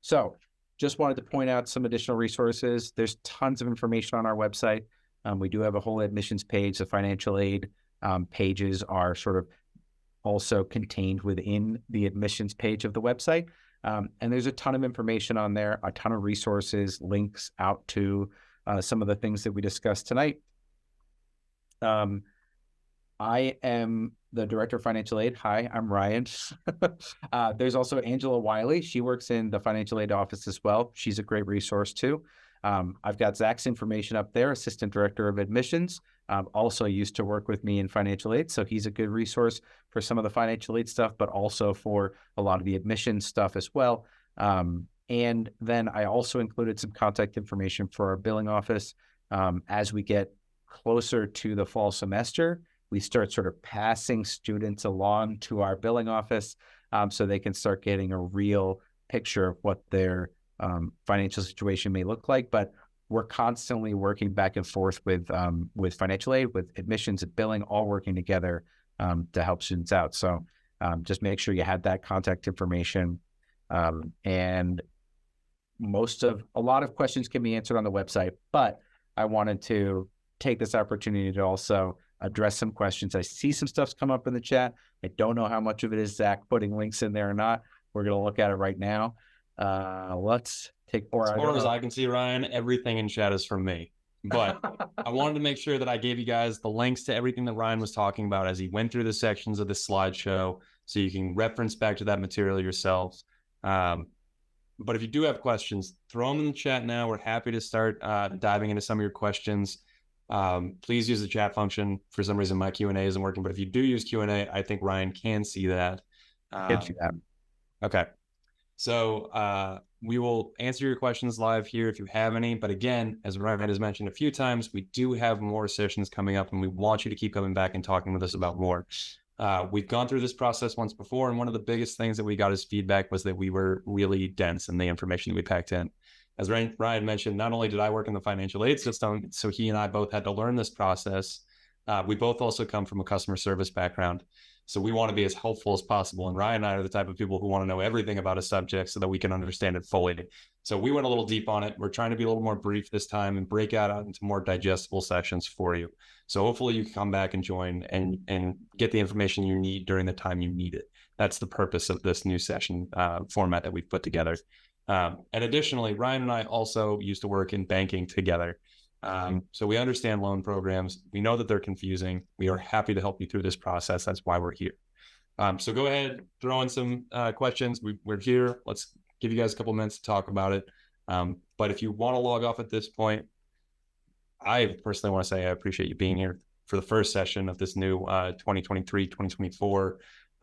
S2: So just wanted to point out some additional resources. There's tons of information on our website. We do have a whole admissions page. The financial aid pages are sort of also contained within the admissions page of the website. And there's a ton of information on there, a ton of resources, links out to some of the things that we discussed tonight. I am the Director of Financial Aid. Hi, I'm Ryan. There's also Angela Wiley. She works in the Financial Aid office as well. She's a great resource too. I've got Zach's information up there, Assistant Director of Admissions. Also used to work with me in financial aid. So he's a good resource for some of the financial aid stuff, but also for a lot of the admissions stuff as well. And then I also included some contact information for our billing office. As we get closer to the fall semester, we start sort of passing students along to our billing office so they can start getting a real picture of what their financial situation may look like. But we're constantly working back and forth with financial aid, with admissions and billing, all working together to help students out. So just make sure you have that contact information. And a lot of questions can be answered on the website, but I wanted to take this opportunity to also address some questions. I see some stuff's come up in the chat. I don't know how much of it is Zach putting links in there or not. We're going to look at it right now. Let's take,
S1: as far as I can see, Ryan, everything in chat is from me. But I wanted to make sure that I gave you guys the links to everything that Ryan was talking about as he went through the sections of this slideshow, so you can reference back to that material yourselves. But if you do have questions, throw them in the chat now. We're happy to start diving into some of your questions. Please use the chat function. For some reason, my Q&A isn't working, but if you do use Q&A, I think Ryan can see that. Okay. So we will answer your questions live here if you have any. But again, as Ryan has mentioned a few times, we do have more sessions coming up, and we want you to keep coming back and talking with us about more. We've gone through this process once before, and one of the biggest things that we got as feedback was that we were really dense in the information that we packed in. As Ryan mentioned, not only did I work in the financial aid system, so he and I both had to learn this process. We both also come from a customer service background. So we want to be as helpful as possible. And Ryan and I are the type of people who want to know everything about a subject so that we can understand it fully. So we went a little deep on it. We're trying to be a little more brief this time and break out into more digestible sessions for you. So hopefully you can come back and join and get the information you need during the time you need it. That's the purpose of this new session format that we've put together. And additionally, Ryan and I also used to work in banking together. So we understand loan programs. We know that they're confusing. We are happy to help you through this process. That's why we're here. So go ahead, throw in some questions. We're here. Let's give you guys a couple minutes to talk about it. But if you want to log off at this point, I personally want to say I appreciate you being here for the first session of this new 2023-2024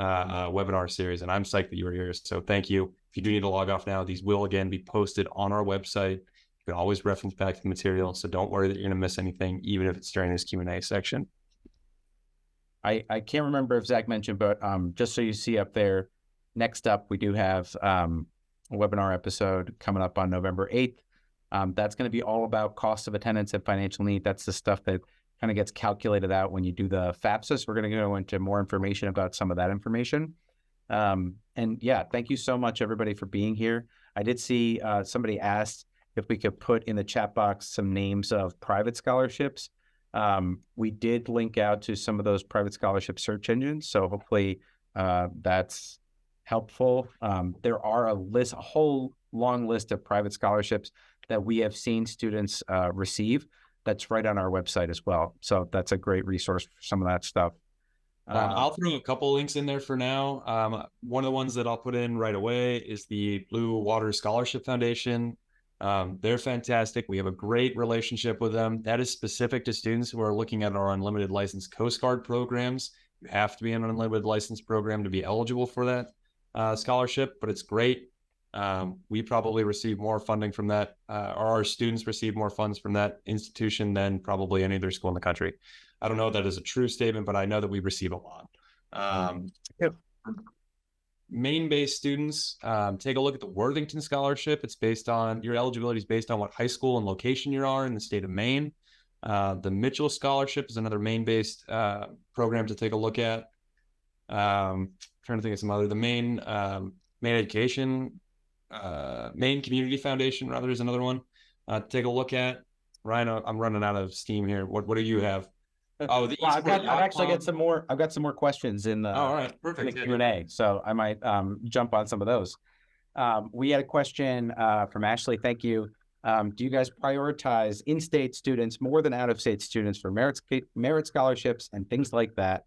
S1: webinar series. And I'm psyched that you were here. So thank you. If you do need to log off now, these will again be posted on our website. You can always reference back to the material. So don't worry that you're going to miss anything, even if it's during this Q&A section.
S2: I can't remember if Zach mentioned, but just so you see up there, next up, we do have a webinar episode coming up on November 8th. That's going to be all about cost of attendance and financial need. That's the stuff that kind of gets calculated out when you do the FAFSA. We're going to go into more information about some of that information. And yeah, thank you so much, everybody, for being here. I did see somebody asked if we could put in the chat box some names of private scholarships. We did link out to some of those private scholarship search engines, so hopefully that's helpful. There are a whole long list of private scholarships that we have seen students receive. That's right on our website as well. So that's a great resource for some of that stuff.
S1: I'll throw a couple links in there for now. One of the ones that I'll put in right away is the Blue Water Scholarship Foundation. They're fantastic. We have a great relationship with them. That is specific to students who are looking at our unlimited licensed Coast Guard programs. You have to be in an unlimited license program to be eligible for that scholarship, but it's great. We probably receive more funding from that, or our students receive more funds from that institution than probably any other school in the country. I don't know if that is a true statement, but I know that we receive a lot.
S2: Yep.
S1: Maine-based students, take a look at the Worthington Scholarship. It's based on, your eligibility is based on what high school and location you are in the state of Maine. The Mitchell Scholarship is another Maine-based program to take a look at. Trying to think of some other. The Maine Education, Maine Community Foundation, rather, is another one to take a look at. Ryan, I'm running out of steam here. What do you have? Oh,
S2: I've actually got some more. I've got some more questions in the,
S1: all right, perfect.
S2: in the Q&A, so I might jump on some of those. We had a question from Ashley. Thank you. Do you guys prioritize in-state students more than out-of-state students for merit scholarships and things like that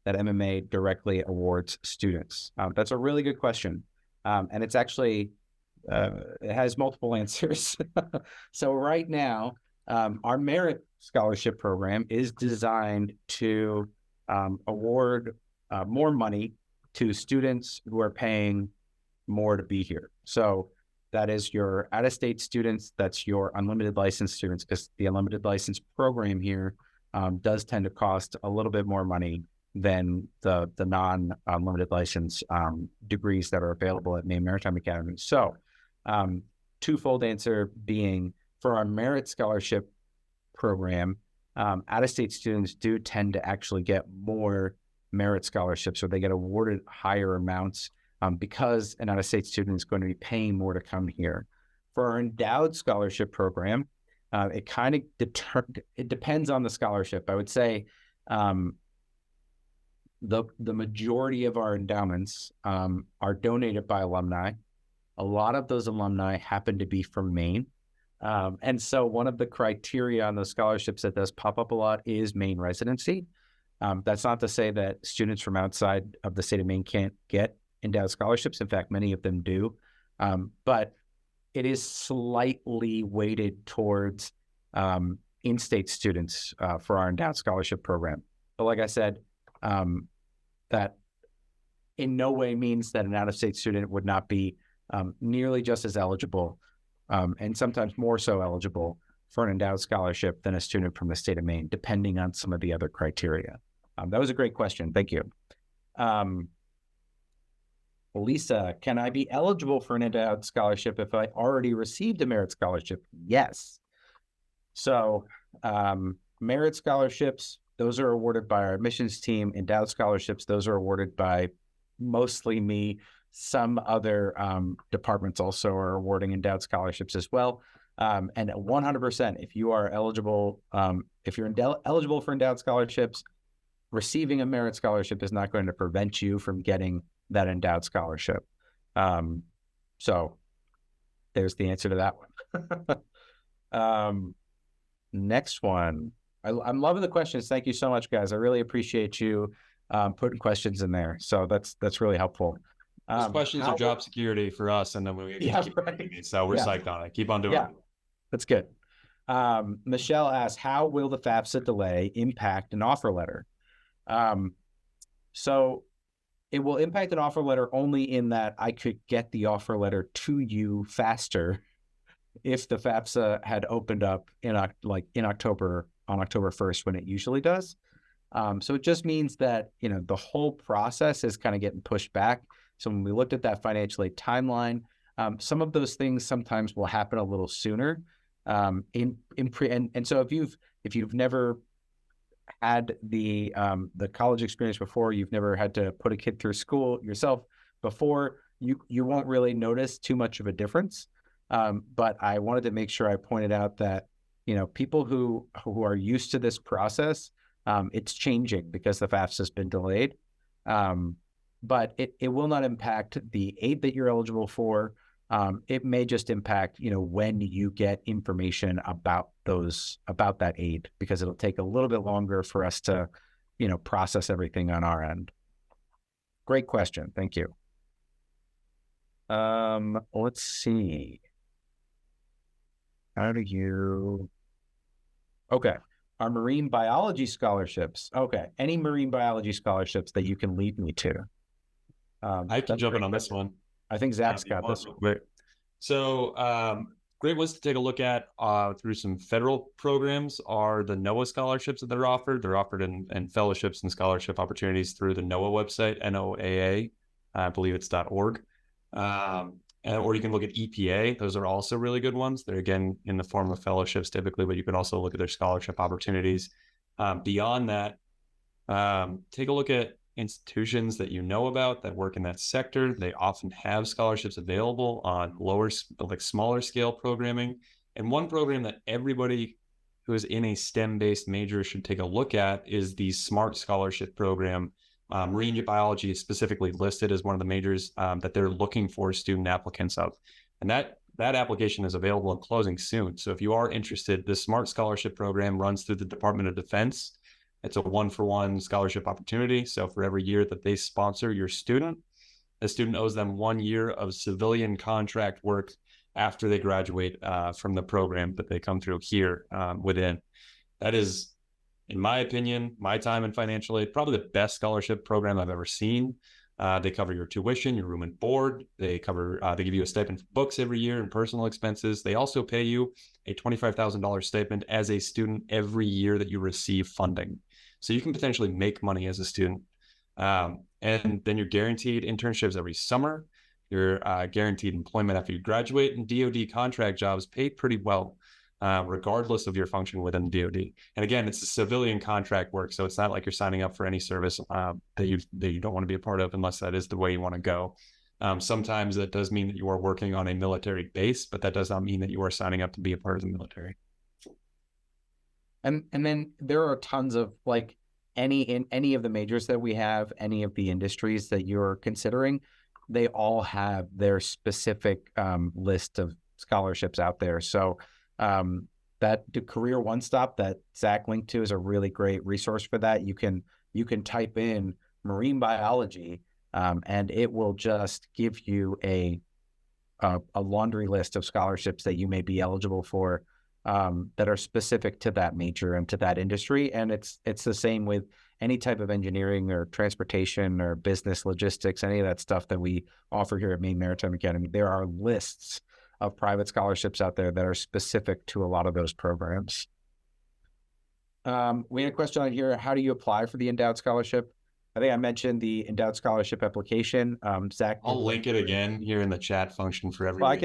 S2: MMA directly awards students? That's a really good question, and it's actually it has multiple answers. So right now, our merit scholarship program is designed to award more money to students who are paying more to be here. So that is your out-of-state students, that's your unlimited license students, because the unlimited license program here does tend to cost a little bit more money than the non-limited license degrees that are available at Maine Maritime Academy. So twofold answer being, for our merit scholarship program, out-of-state students do tend to actually get more merit scholarships, or they get awarded higher amounts because an out-of-state student is going to be paying more to come here. For our endowed scholarship program, it kind of it depends on the scholarship. I would say the majority of our endowments are donated by alumni. A lot of those alumni happen to be from Maine. And so one of the criteria on those scholarships that does pop up a lot is Maine residency. That's not to say that students from outside of the state of Maine can't get endowed scholarships. In fact, many of them do. But it is slightly weighted towards in-state students for our endowed scholarship program. But like I said, that in no way means that an out-of-state student would not be nearly just as eligible, and sometimes more so eligible for an endowed scholarship than a student from the state of Maine, depending on some of the other criteria. That was a great question. Thank you. Lisa, can I be eligible for an endowed scholarship if I already received a merit scholarship? Yes. So merit scholarships, those are awarded by our admissions team. Endowed scholarships, those are awarded by mostly me. Some other departments also are awarding endowed scholarships as well. And 100%, if you are eligible, if you're eligible for endowed scholarships, receiving a merit scholarship is not going to prevent you from getting that endowed scholarship. So there's the answer to that one. Next one. I'm loving the questions. Thank you so much, guys. I really appreciate you putting questions in there. So that's really helpful.
S1: Those questions are job security for us, and then we get to keep right. So we're psyched on it. Keep on doing it.
S2: That's good. Michelle asks, how will the FAFSA delay impact an offer letter? So it will impact an offer letter only in that I could get the offer letter to you faster if the FAFSA had opened up in October, on October 1st, when it usually does. So it just means that, the whole process is kind of getting pushed back. So when we looked at that financial aid timeline, some of those things sometimes will happen a little sooner. So if you've never had the college experience before, you've never had to put a kid through school yourself before, you won't really notice too much of a difference. But I wanted to make sure I pointed out that, people who are used to this process, it's changing because the FAFSA has been delayed. But it will not impact the aid that you're eligible for. It may just impact, when you get information about that aid, because it'll take a little bit longer for us to, process everything on our end. Great question. Thank you. Let's see. Okay. Our marine biology scholarships. Okay. Any marine biology scholarships that you can lead me to?
S1: I can jump in on this one.
S2: I think Zach's got this one.
S1: So great ones to take a look at through some federal programs are the NOAA scholarships that are offered. They're offered in fellowships and scholarship opportunities through the NOAA website, NOAA, I believe it's .org. Or you can look at EPA. Those are also really good ones. They're, again, in the form of fellowships typically, but you can also look at their scholarship opportunities. Beyond that, take a look at institutions that you know about that work in that sector. They often have scholarships available on smaller scale programming. And one program that everybody who is in a STEM-based major should take a look at is the SMART scholarship program. Marine biology is specifically listed as one of the majors that they're looking for student applicants of. And that application is available and closing soon. So if you are interested, the SMART scholarship program runs through the Department of Defense. It's a 1-for-1 scholarship opportunity. So for every year that they sponsor your student, a student owes them 1 year of civilian contract work after they graduate from the program that they come through here within. That is, in my opinion, my time in financial aid, probably the best scholarship program I've ever seen. They cover your tuition, your room and board. They give you a stipend for books every year and personal expenses. They also pay you a $25,000 stipend as a student every year that you receive funding. So you can potentially make money as a student. And then you're guaranteed internships every summer. You're guaranteed employment after you graduate, and DoD contract jobs pay pretty well, regardless of your function within the DoD. And again, it's a civilian contract work, so it's not like you're signing up for any service that you don't want to be a part of, unless that is the way you want to go. Sometimes that does mean that you are working on a military base, but that does not mean that you are signing up to be a part of the military.
S2: And then there are tons of like any of the majors that we have, any of the industries that you're considering, they all have their specific list of scholarships out there. So that the Career One Stop that Zach linked to is a really great resource for that. You can type in marine biology and it will just give you a laundry list of scholarships that you may be eligible for that are specific to that major and to that industry. And it's the same with any type of engineering or transportation or business logistics, any of that stuff that we offer here at Maine Maritime Academy. There are lists of private scholarships out there that are specific to a lot of those programs. We had a question on here. How do you apply for the endowed scholarship? I think I mentioned the endowed scholarship application. Zach,
S1: I'll link it again here in the chat function for everyone.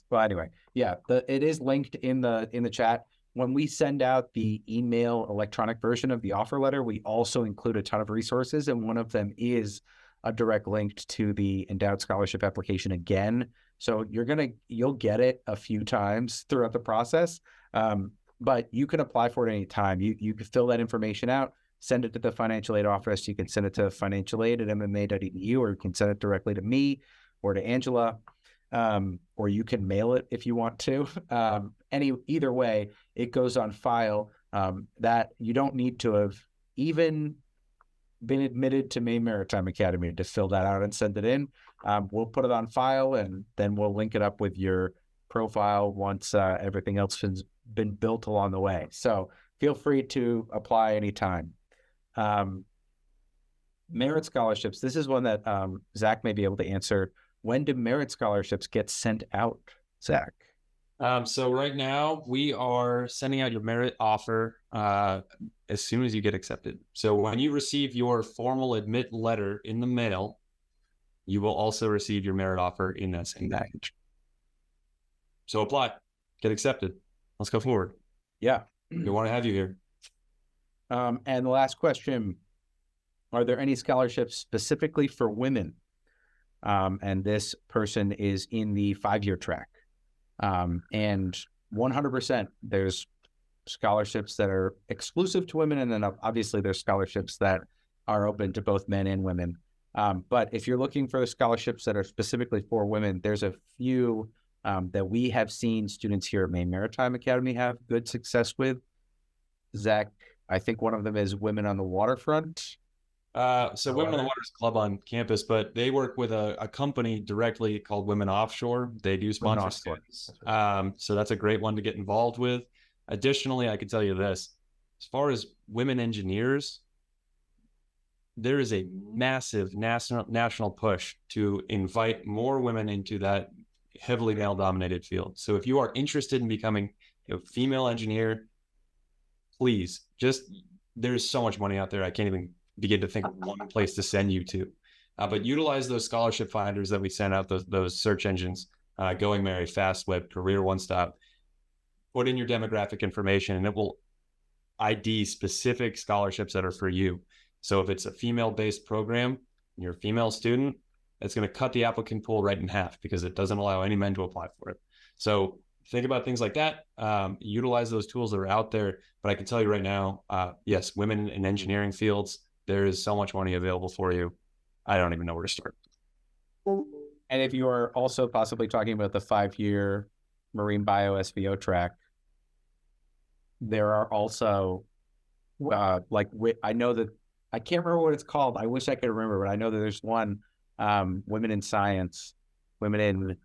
S2: Well, anyway, yeah, it is linked in the chat. When we send out the email electronic version of the offer letter, we also include a ton of resources, and one of them is a direct link to the endowed scholarship application again. So you'll get it a few times throughout the process, but you can apply for it anytime. You can fill that information out, send it to the financial aid office. You can send it to financialaid@mma.edu, or you can send it directly to me or to Angela, or you can mail it if you want to. Either way, it goes on file. That you don't need to have even been admitted to Maine Maritime Academy to fill that out and send it in. We'll put it on file, and then we'll link it up with your profile once everything else has been built along the way. So feel free to apply anytime. Merit scholarships. This is one that Zach may be able to answer. When do merit scholarships get sent out, Zach?
S1: So right now we are sending out your merit offer as soon as you get accepted. So when you receive your formal admit letter in the mail, you will also receive your merit offer in that same package. So apply, get accepted. Let's go forward.
S2: Yeah.
S1: We want to have you here.
S2: And the last question, are there any scholarships specifically for women? And this person is in the 5-year track. And 100%, there's scholarships that are exclusive to women, and then obviously there's scholarships that are open to both men and women. But if you're looking for the scholarships that are specifically for women, there's a few that we have seen students here at Maine Maritime Academy have good success with. Zach, I think one of them is Women on the Waterfront.
S1: So Women on the Water is a club on campus, but they work with a company directly called Women Offshore. They do sponsor students. So that's a great one to get involved with. Additionally, I can tell you this, as far as women engineers, there is a massive national push to invite more women into that heavily male-dominated field. So if you are interested in becoming a female engineer, please, there's so much money out there. I can't even begin to think of one place to send you to. But utilize those scholarship finders that we send out, those search engines, Going Merry, FastWeb, Career One Stop. Put in your demographic information, and it will ID specific scholarships that are for you. So if it's a female-based program, and you're a female student, it's going to cut the applicant pool right in half because it doesn't allow any men to apply for it. So think about things like that. Utilize those tools that are out there. But I can tell you right now, yes, women in engineering fields, there is so much money available for you. I don't even know where to start.
S2: And if you are also possibly talking about the 5-year marine bio SVO track, there are also I know that I can't remember what it's called. I wish I could remember, but I know that there's one women in science, women in,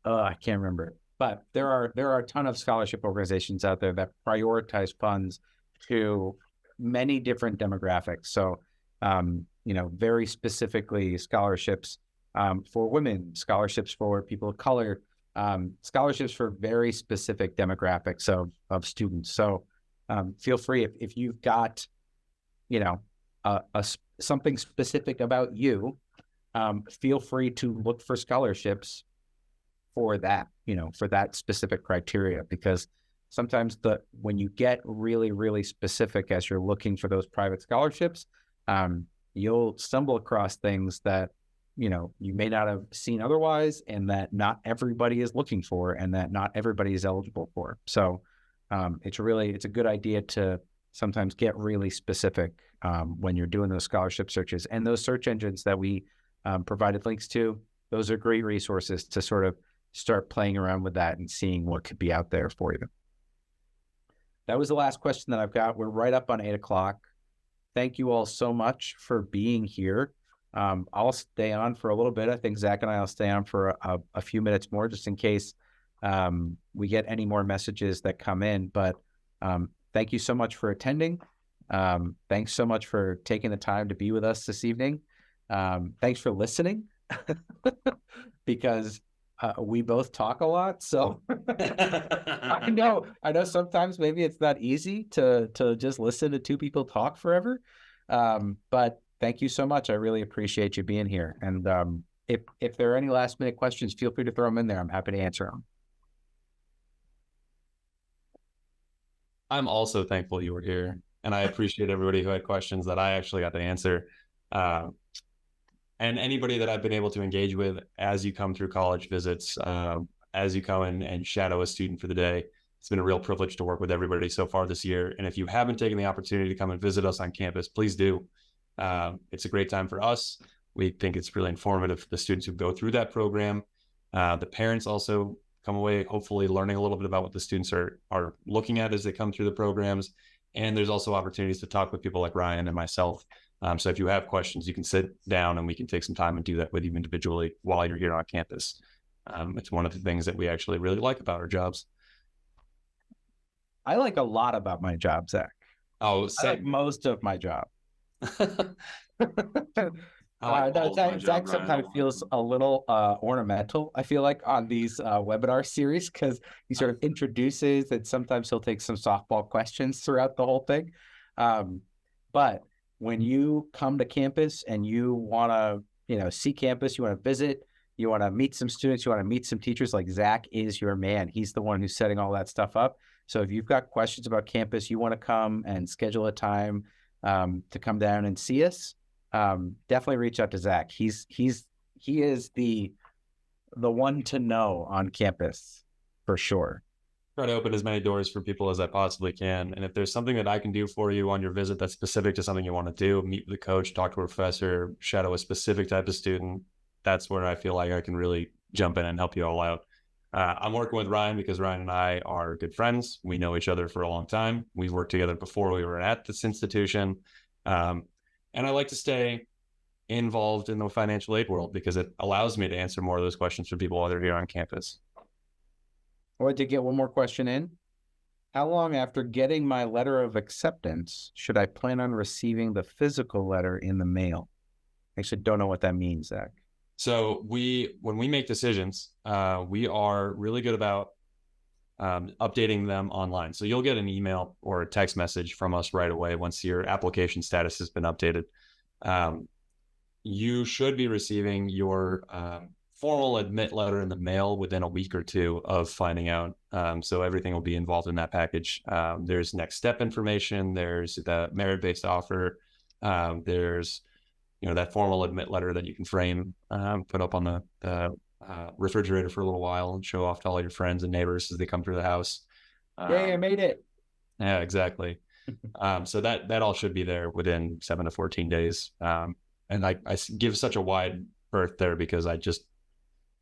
S2: I can't remember, but there are a ton of scholarship organizations out there that prioritize funds to many different demographics. So, very specifically scholarships for women, scholarships for people of color, scholarships for very specific demographics of students. So feel free if you've got, something specific about you, feel free to look for scholarships for that, for that specific criteria, because sometimes when you get really, really specific as you're looking for those private scholarships, you'll stumble across things that, you may not have seen otherwise, and that not everybody is looking for, and that not everybody is eligible for. So it's a good idea to sometimes get really specific when you're doing those scholarship searches. And those search engines that we provided links to, those are great resources to sort of start playing around with that and seeing what could be out there for you. That was the last question that I've got. We're right up on 8:00. Thank you all so much for being here. I'll stay on for a little bit. I think Zach and I will stay on for a few minutes more, just in case we get any more messages that come in. But thank you so much for attending. Thanks so much for taking the time to be with us this evening. Thanks for listening, because we both talk a lot. So I know sometimes maybe it's not easy to just listen to two people talk forever. But thank you so much. I really appreciate you being here. And if there are any last minute questions, feel free to throw them in there. I'm happy to answer them.
S1: I'm also thankful you were here, and I appreciate everybody who had questions that I actually got to answer. And anybody that I've been able to engage with as you come through college visits, as you come in and shadow a student for the day. It's been a real privilege to work with everybody so far this year. And if you haven't taken the opportunity to come and visit us on campus, please do. It's a great time for us. We think it's really informative for the students who go through that program. The parents also come away hopefully learning a little bit about what the students are looking at as they come through the programs. And there's also opportunities to talk with people like Ryan and myself. So if you have questions, you can sit down and we can take some time and do that with you individually while you're here on campus. It's one of the things that we actually really like about our jobs.
S2: I like a lot about my job, Zach.
S1: Oh,
S2: I like most of my job. Zach sometimes feels a little ornamental, I feel like, on these webinar series, because he sort of introduces, and sometimes he'll take some softball questions throughout the whole thing. But when you come to campus and you want to, see campus, you want to visit, you want to meet some students, you want to meet some teachers, like Zach is your man. He's the one who's setting all that stuff up. So if you've got questions about campus, you want to come and schedule a time to come down and see us, definitely reach out to Zach. He is the one to know on campus for sure.
S1: Try to open as many doors for people as I possibly can. And if there's something that I can do for you on your visit that's specific to something you want to do, meet with a coach, talk to a professor, shadow a specific type of student, that's where I feel like I can really jump in and help you all out. I'm working with Ryan because Ryan and I are good friends. We know each other for a long time. We've worked together before we were at this institution. And I like to stay involved in the financial aid world because it allows me to answer more of those questions for people while they're here on campus.
S2: I wanted to get one more question in. How long after getting my letter of acceptance should I plan on receiving the physical letter in the mail? I actually don't know what that means, Zach.
S1: So when we make decisions, we are really good about updating them online. So you'll get an email or a text message from us right away once your application status has been updated. You should be receiving your formal admit letter in the mail within a week or two of finding out. So everything will be involved in that package. There's next step information. There's the merit-based offer. There's that formal admit letter that you can frame, put up on the refrigerator for a little while and show off to all your friends and neighbors as they come through the house.
S2: Yay, I made it.
S1: Yeah, exactly. So that all should be there within 7 to 14 days. And I give such a wide berth there because I just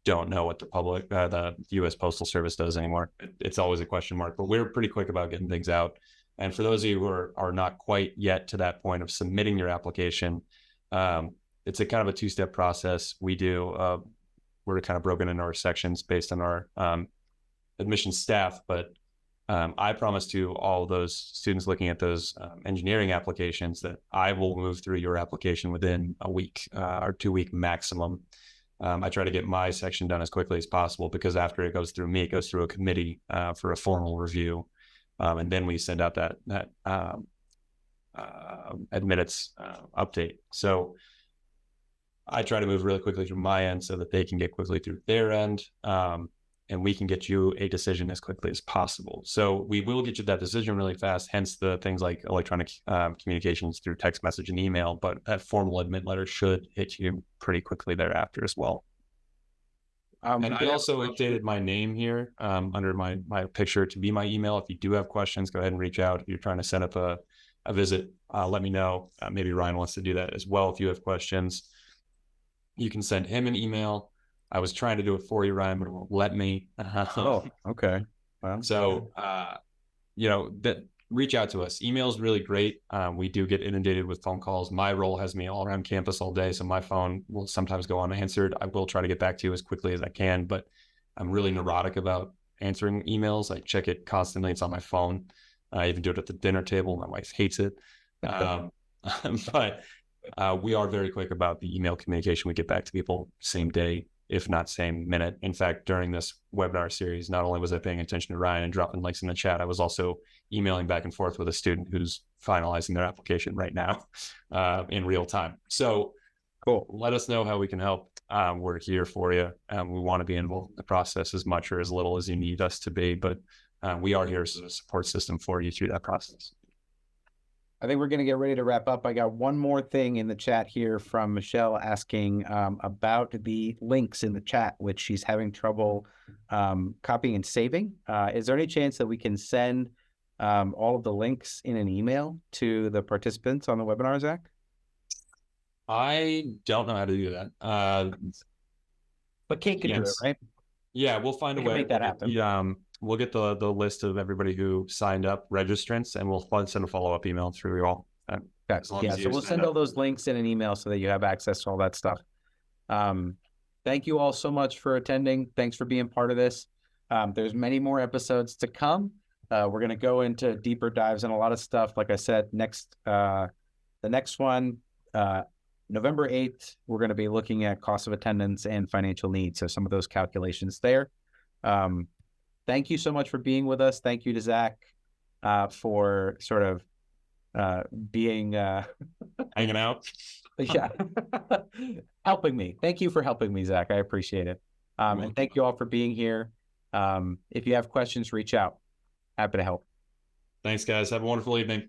S1: don't know what the U.S. Postal Service does anymore. It's always a question mark, but we're pretty quick about getting things out. And for those of you who are not quite yet to that point of submitting your application, it's a kind of a two-step process. We're kind of broken into our sections based on our admission staff, but I promise to all those students looking at those engineering applications that I will move through your application within a week or 2 week maximum. I try to get my section done as quickly as possible because after it goes through me, it goes through a committee for a formal review, and then we send out that admittance update. So I try to move really quickly through my end so that they can get quickly through their end, and we can get you a decision as quickly as possible. So we will get you that decision really fast, hence the things like electronic communications through text message and email, but that formal admit letter should hit you pretty quickly thereafter as well. And I also updated my name here under my picture to be my email. If you do have questions, go ahead and reach out. If you're trying to set up a visit, let me know. Maybe Ryan wants to do that as well. If you have questions, you can send him an email. I was trying to do it for you, Ryan, but it won't let me.
S2: Oh, okay. Well,
S1: so, that reach out to us. Email is really great. We do get inundated with phone calls. My role has me all around campus all day, so my phone will sometimes go unanswered. I will try to get back to you as quickly as I can, but I'm really neurotic about answering emails. I check it constantly. It's on my phone. I even do it at the dinner table. My wife hates it. But we are very quick about the email communication. We get back to people same day, if not same minute. In fact, during this webinar series, not only was I paying attention to Ryan and dropping links in the chat, I was also emailing back and forth with a student who's finalizing their application right now in real time. So cool. Let us know how we can help. We're here for you. We want to be involved in the process as much or as little as you need us to be, but we are here as a support system for you through that process.
S2: I think we're going to get ready to wrap up. I got one more thing in the chat here from Michelle asking about the links in the chat, which she's having trouble copying and saving. Is there any chance that we can send all of the links in an email to the participants on the webinar, Zach?
S1: I don't know how to do that.
S2: But Kate can do it, right?
S1: Yeah, we'll find a way.
S2: Make that happen.
S1: We'll get the list of everybody who signed up, registrants, and we'll send a follow-up email through you all.
S2: Yeah, so we'll send all those links in an email so that you have access to all that stuff. Thank you all so much for attending. Thanks for being part of this. There's many more episodes to come. We're going to go into deeper dives on a lot of stuff. Like I said, the next one, November 8th, we're going to be looking at cost of attendance and financial needs. So some of those calculations there. Thank you so much for being with us. Thank you to Zach for sort of being
S1: hanging out.
S2: Yeah, helping me. Thank you for helping me, Zach. I appreciate it. And thank you all for being here. If you have questions, reach out. Happy to help.
S1: Thanks, guys. Have a wonderful evening.